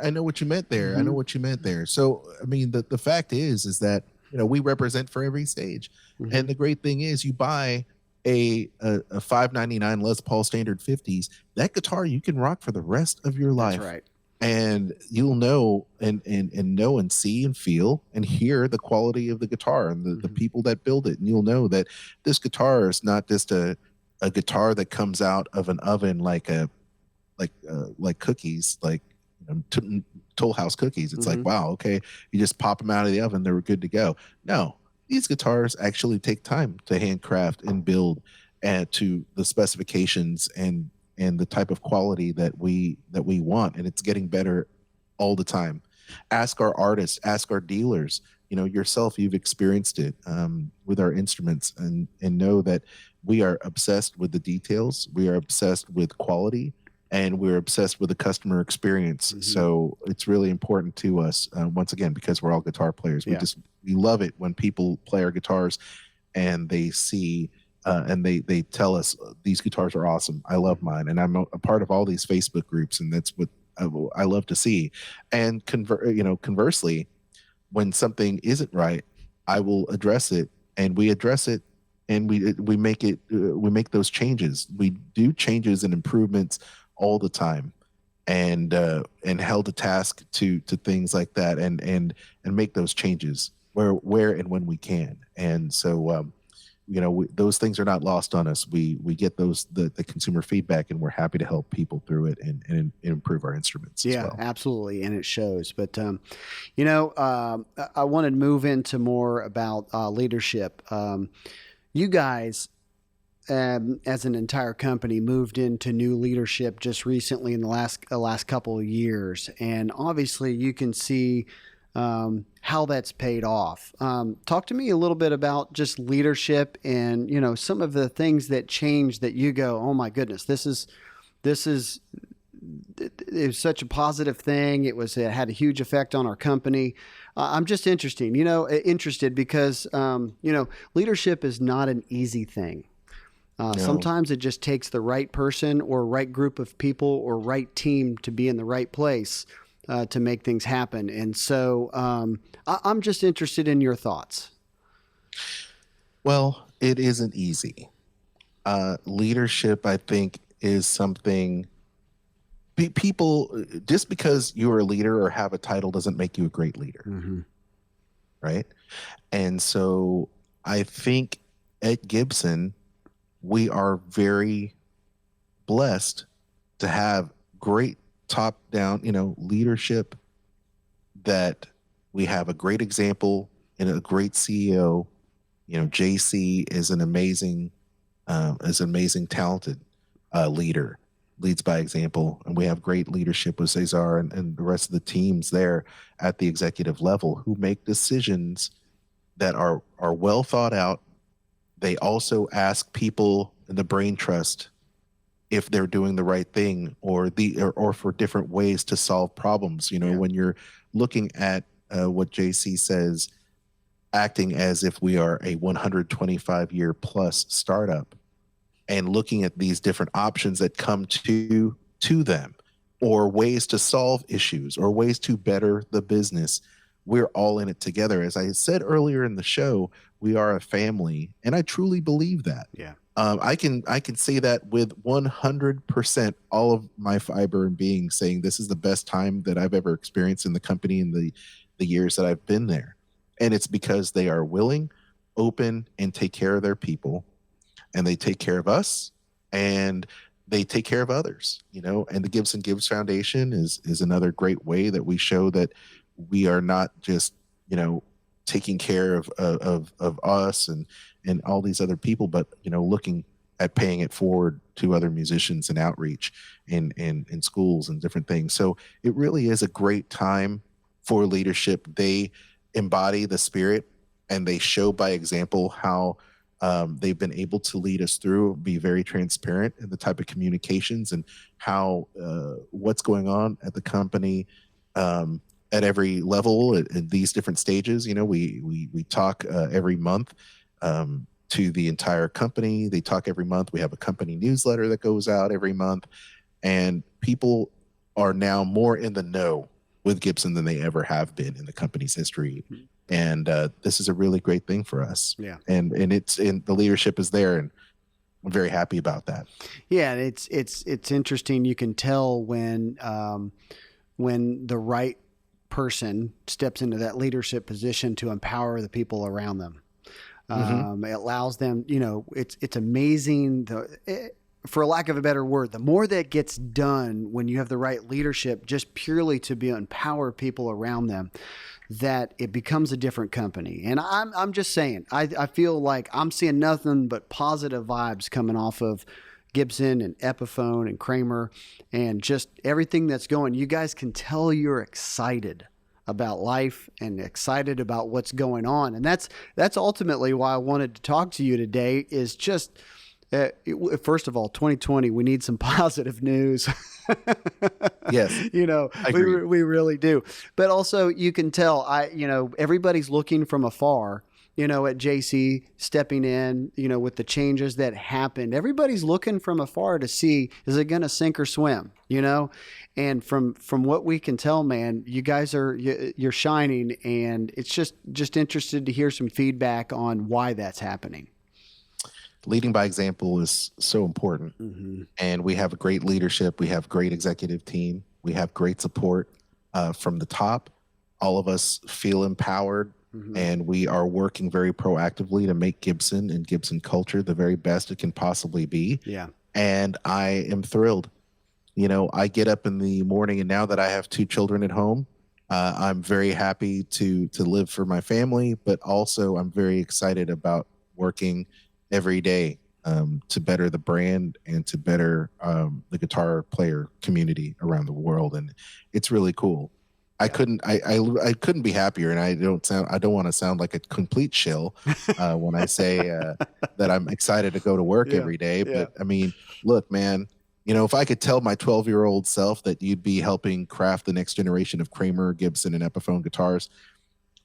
know what you meant there. I know what you meant there. So I mean, the fact is that we represent for every stage, and the great thing is you buy a $599 Les Paul Standard 50s, that guitar you can rock for the rest of your life. That's right. And you'll know and know and see and feel and hear the quality of the guitar and the people that build it. And you'll know that this guitar is not just a guitar that comes out of an oven like cookies, like Toll House cookies. It's like, wow, okay, you just pop them out of the oven, they were good to go. No, these guitars actually take time to handcraft and build to the specifications and the type of quality that we want, and it's getting better all the time. Ask our artists, ask our dealers. Yourself, you've experienced it with our instruments, and know that we are obsessed with the details. We are obsessed with quality, and we're obsessed with the customer experience. So it's really important to us, once again, because we're all guitar players. We love it when people play our guitars and they see and they tell us these guitars are awesome. I love mine, and I'm a part of all these Facebook groups, and that's what I love to see. And conversely, when something isn't right, I will address it, and we address it, and we make those changes. We do changes and improvements all the time, and held to task to things like that, and make those changes where and when we can. And so those things are not lost on us. We get the consumer feedback, and we're happy to help people through it and improve our instruments as well. Absolutely, and it shows. But I wanted to move into more about leadership. You guys, as an entire company, moved into new leadership just recently in the last couple of years, and obviously you can see how that's paid off. Talk to me a little bit about just leadership and some of the things that changed that you go, oh my goodness, this is it was such a positive thing. It had a huge effect on our company. I'm just interested because leadership is not an easy thing. No. Sometimes it just takes the right person or right group of people or right team to be in the right place to make things happen. And so I'm just interested in your thoughts. Well, it isn't easy. Leadership, I think, is something people, just because you're a leader or have a title doesn't make you a great leader. Right? And so I think at Gibson, we are very blessed to have great top-down, leadership, that we have a great example and a great CEO. JC is an amazing, talented leader, leads by example, and we have great leadership with Cesar and the rest of the teams there at the executive level who make decisions that are well thought out. They also ask people in the brain trust if they're doing the right thing or for different ways to solve problems. When you're looking at what JC says, acting as if we are a 125-year plus startup and looking at these different options that come to them, or ways to solve issues or ways to better the business, we're all in it together. As I said earlier in the show, we are a family, and I truly believe that. Yeah. I can say that with 100% all of my fiber and being, saying this is the best time that I've ever experienced in the company in the years that I've been there. And it's because they are willing, open, and take care of their people, and they take care of us, and they take care of others, and the Gibson Gives Foundation is another great way that we show that we are not just, taking care of us and all these other people, but, looking at paying it forward to other musicians and outreach in schools and different things. So it really is a great time for leadership. They embody the spirit, and they show by example how they've been able to lead us through, be very transparent in the type of communications and how what's going on at the company at every level at these different stages. We talk every month to the entire company. They talk every month. We have a company newsletter that goes out every month, and people are now more in the know with Gibson than they ever have been in the company's history. And this is a really great thing for us. Yeah. And the leadership is there, and I'm very happy about that. Yeah. It's interesting. You can tell when the right person steps into that leadership position to empower the people around them. It allows them, it's amazing. For lack of a better word, the more that gets done when you have the right leadership, just purely to empower people around them, that it becomes a different company. And I'm just saying, I feel like I'm seeing nothing but positive vibes coming off of Gibson and Epiphone and Kramer and just everything that's going. You guys can tell you're excited about life and excited about what's going on. And that's ultimately why I wanted to talk to you today, is just, first of all, 2020, we need some positive news. Yes. We really do. But also you can tell, everybody's looking from afar, at JC stepping in, with the changes that happened. Everybody's looking from afar to see, is it going to sink or swim, And from what we can tell, man, you guys you're shining, and it's just interested to hear some feedback on why that's happening. Leading by example is so important. Mm-hmm. And we have a great leadership. We have great executive team. We have great support from the top. All of us feel empowered. Mm-hmm. And we are working very proactively to make Gibson and Gibson culture the very best it can possibly be. Yeah. And I am thrilled. I get up in the morning, and now that I have 2 children at home, I'm very happy to live for my family, but also I'm very excited about working every day to better the brand and to better the guitar player community around the world. And it's really cool. I couldn't be happier, and I don't want to sound like a complete shill when I say that I'm excited to go to work every day. But I mean, look, man, if I could tell my 12-year-old self that you'd be helping craft the next generation of Kramer, Gibson, and Epiphone guitars,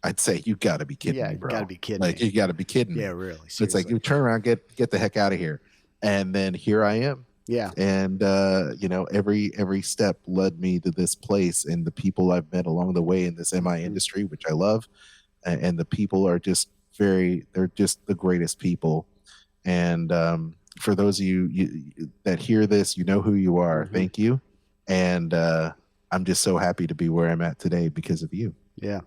I'd say you got to be kidding me, bro. You got to be kidding me. You got to be kidding me. Yeah, really. Seriously. It's like, you turn around, get the heck out of here, and then here I am. Yeah. And every step led me to this place, and the people I've met along the way in this MI industry, which I love, and the people are just they're just the greatest people. And for those of you that hear this, you know who you are. Mm-hmm. Thank you. And I'm just so happy to be where I'm at today because of you. Yeah.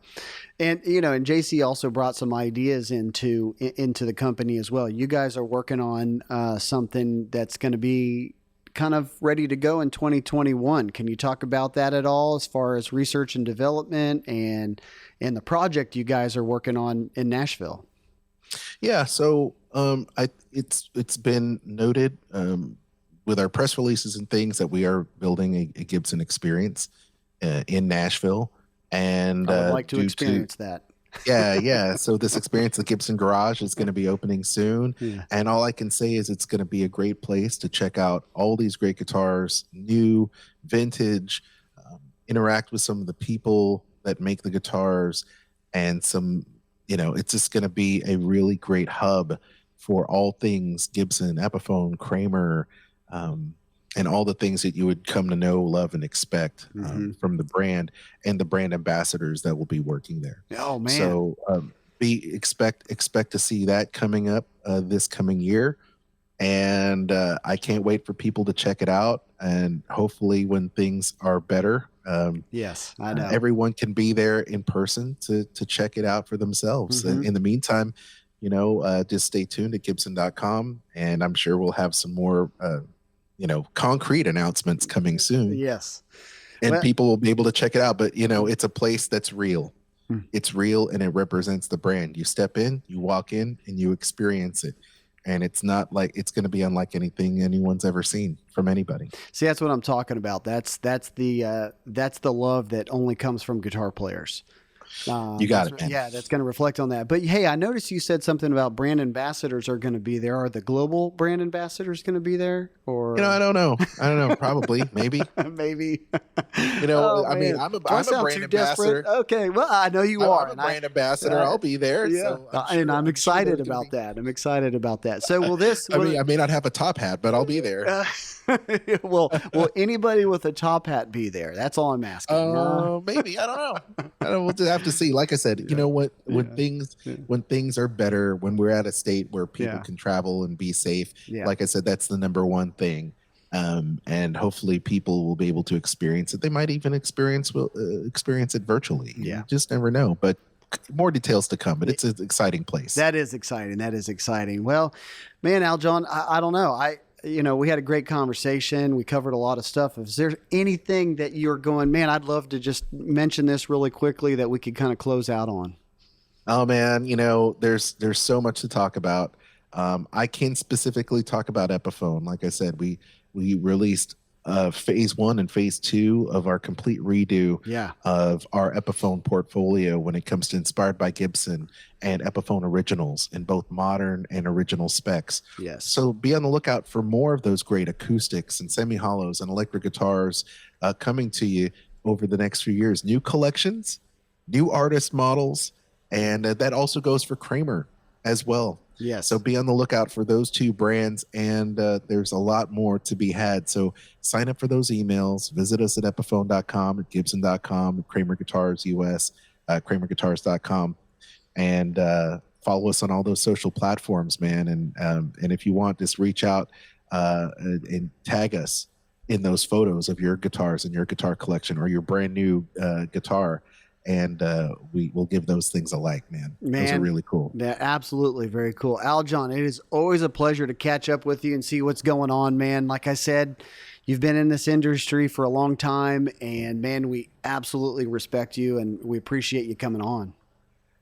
And, and JC also brought some ideas into the company as well. You guys are working on something that's going to be kind of ready to go in 2021. Can you talk about that at all, as far as research and development and the project you guys are working on in Nashville? Yeah. So it's been noted with our press releases and things that we are building a Gibson experience in Nashville. And I would like to experience that. Yeah. So this experience, the Gibson Garage, is going to be opening soon. Yeah. And all I can say is it's going to be a great place to check out all these great guitars, new, vintage, interact with some of the people that make the guitars, and it's just going to be a really great hub for all things Gibson, Epiphone, Kramer, and all the things that you would come to know, love, and expect from the brand and the brand ambassadors that will be working there. Oh man! So expect to see that coming up this coming year, and I can't wait for people to check it out. And hopefully, when things are better, yes, I know everyone can be there in person to check it out for themselves. And in the meantime, just stay tuned at Gibson.com, and I'm sure we'll have some more, concrete announcements coming soon. Yes. And people will be able to check it out. But, it's a place that's real. It's real, and it represents the brand. You step in, you walk in, and you experience it. And it's not like it's going to be unlike anything anyone's ever seen from anybody. See, that's what I'm talking about. That's the love that only comes from guitar players. You got it, man. Yeah, that's going to reflect on that. But hey, I noticed you said something about brand ambassadors are going to be there. Are the global brand ambassadors going to be there? Or I don't know. Probably, maybe, maybe. Oh, I mean, I'm a brand ambassador. Desperate? Okay, well, I know you are. I'm a brand ambassador. I'll be there. Yeah, so I'm excited about that. I'm excited about that. So will this? I may not have a top hat, but I'll be there. Will anybody with a top hat be there? That's all I'm asking. Maybe. I don't know. We'll just have to see. Like I said, you know what? When things are better, when we're at a state where people can travel and be safe, like I said, that's the number one thing. And hopefully people will be able to experience it. They might even experience it virtually. Yeah. You just never know. But more details to come, but it's an exciting place. That is exciting. Well, man, Aljon, I don't know. We had a great conversation. We covered a lot of stuff. Is there anything that you're going, man, I'd love to just mention this really quickly that we could kind of close out on? Oh man, there's so much to talk about. I can specifically talk about Epiphone. Like I said, we released phase 1 and phase 2 of our complete redo of our Epiphone portfolio when it comes to Inspired by Gibson and Epiphone originals in both modern and original specs. Yes. So be on the lookout for more of those great acoustics and semi-hollows and electric guitars coming to you over the next few years. New collections, new artist models, and that also goes for Kramer as well. Yes. So be on the lookout for those two brands, and there's a lot more to be had. So sign up for those emails. Visit us at Epiphone.com, at Gibson.com, at Kramer Guitars US, KramerGuitars.com, and follow us on all those social platforms, man. And if you want, just reach out and tag us in those photos of your guitars and your guitar collection or your brand new guitar. And we will give those things a like, man. Those are really cool. Yeah, absolutely. Very cool. Aljon, it is always a pleasure to catch up with you and see what's going on, man. Like I said, you've been in this industry for a long time, and man, we absolutely respect you and we appreciate you coming on.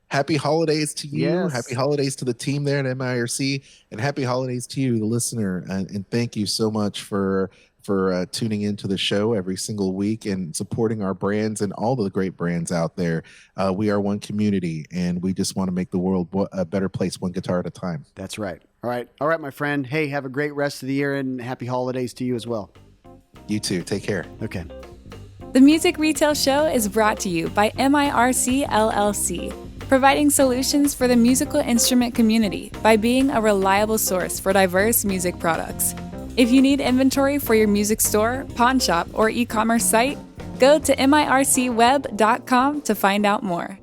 Happy holidays to you. Yes. Happy holidays to the team there at MIRC, and happy holidays to you, the listener. And thank you so much for tuning into the show every single week and supporting our brands and all the great brands out there. We are one community, and we just want to make the world a better place, one guitar at a time. That's right. All right, my friend. Hey, have a great rest of the year, and happy holidays to you as well. You too. Take care. Okay. The Music Retail Show is brought to you by MIRC LLC, providing solutions for the musical instrument community by being a reliable source for diverse music products. If you need inventory for your music store, pawn shop, or e-commerce site, go to mircweb.com to find out more.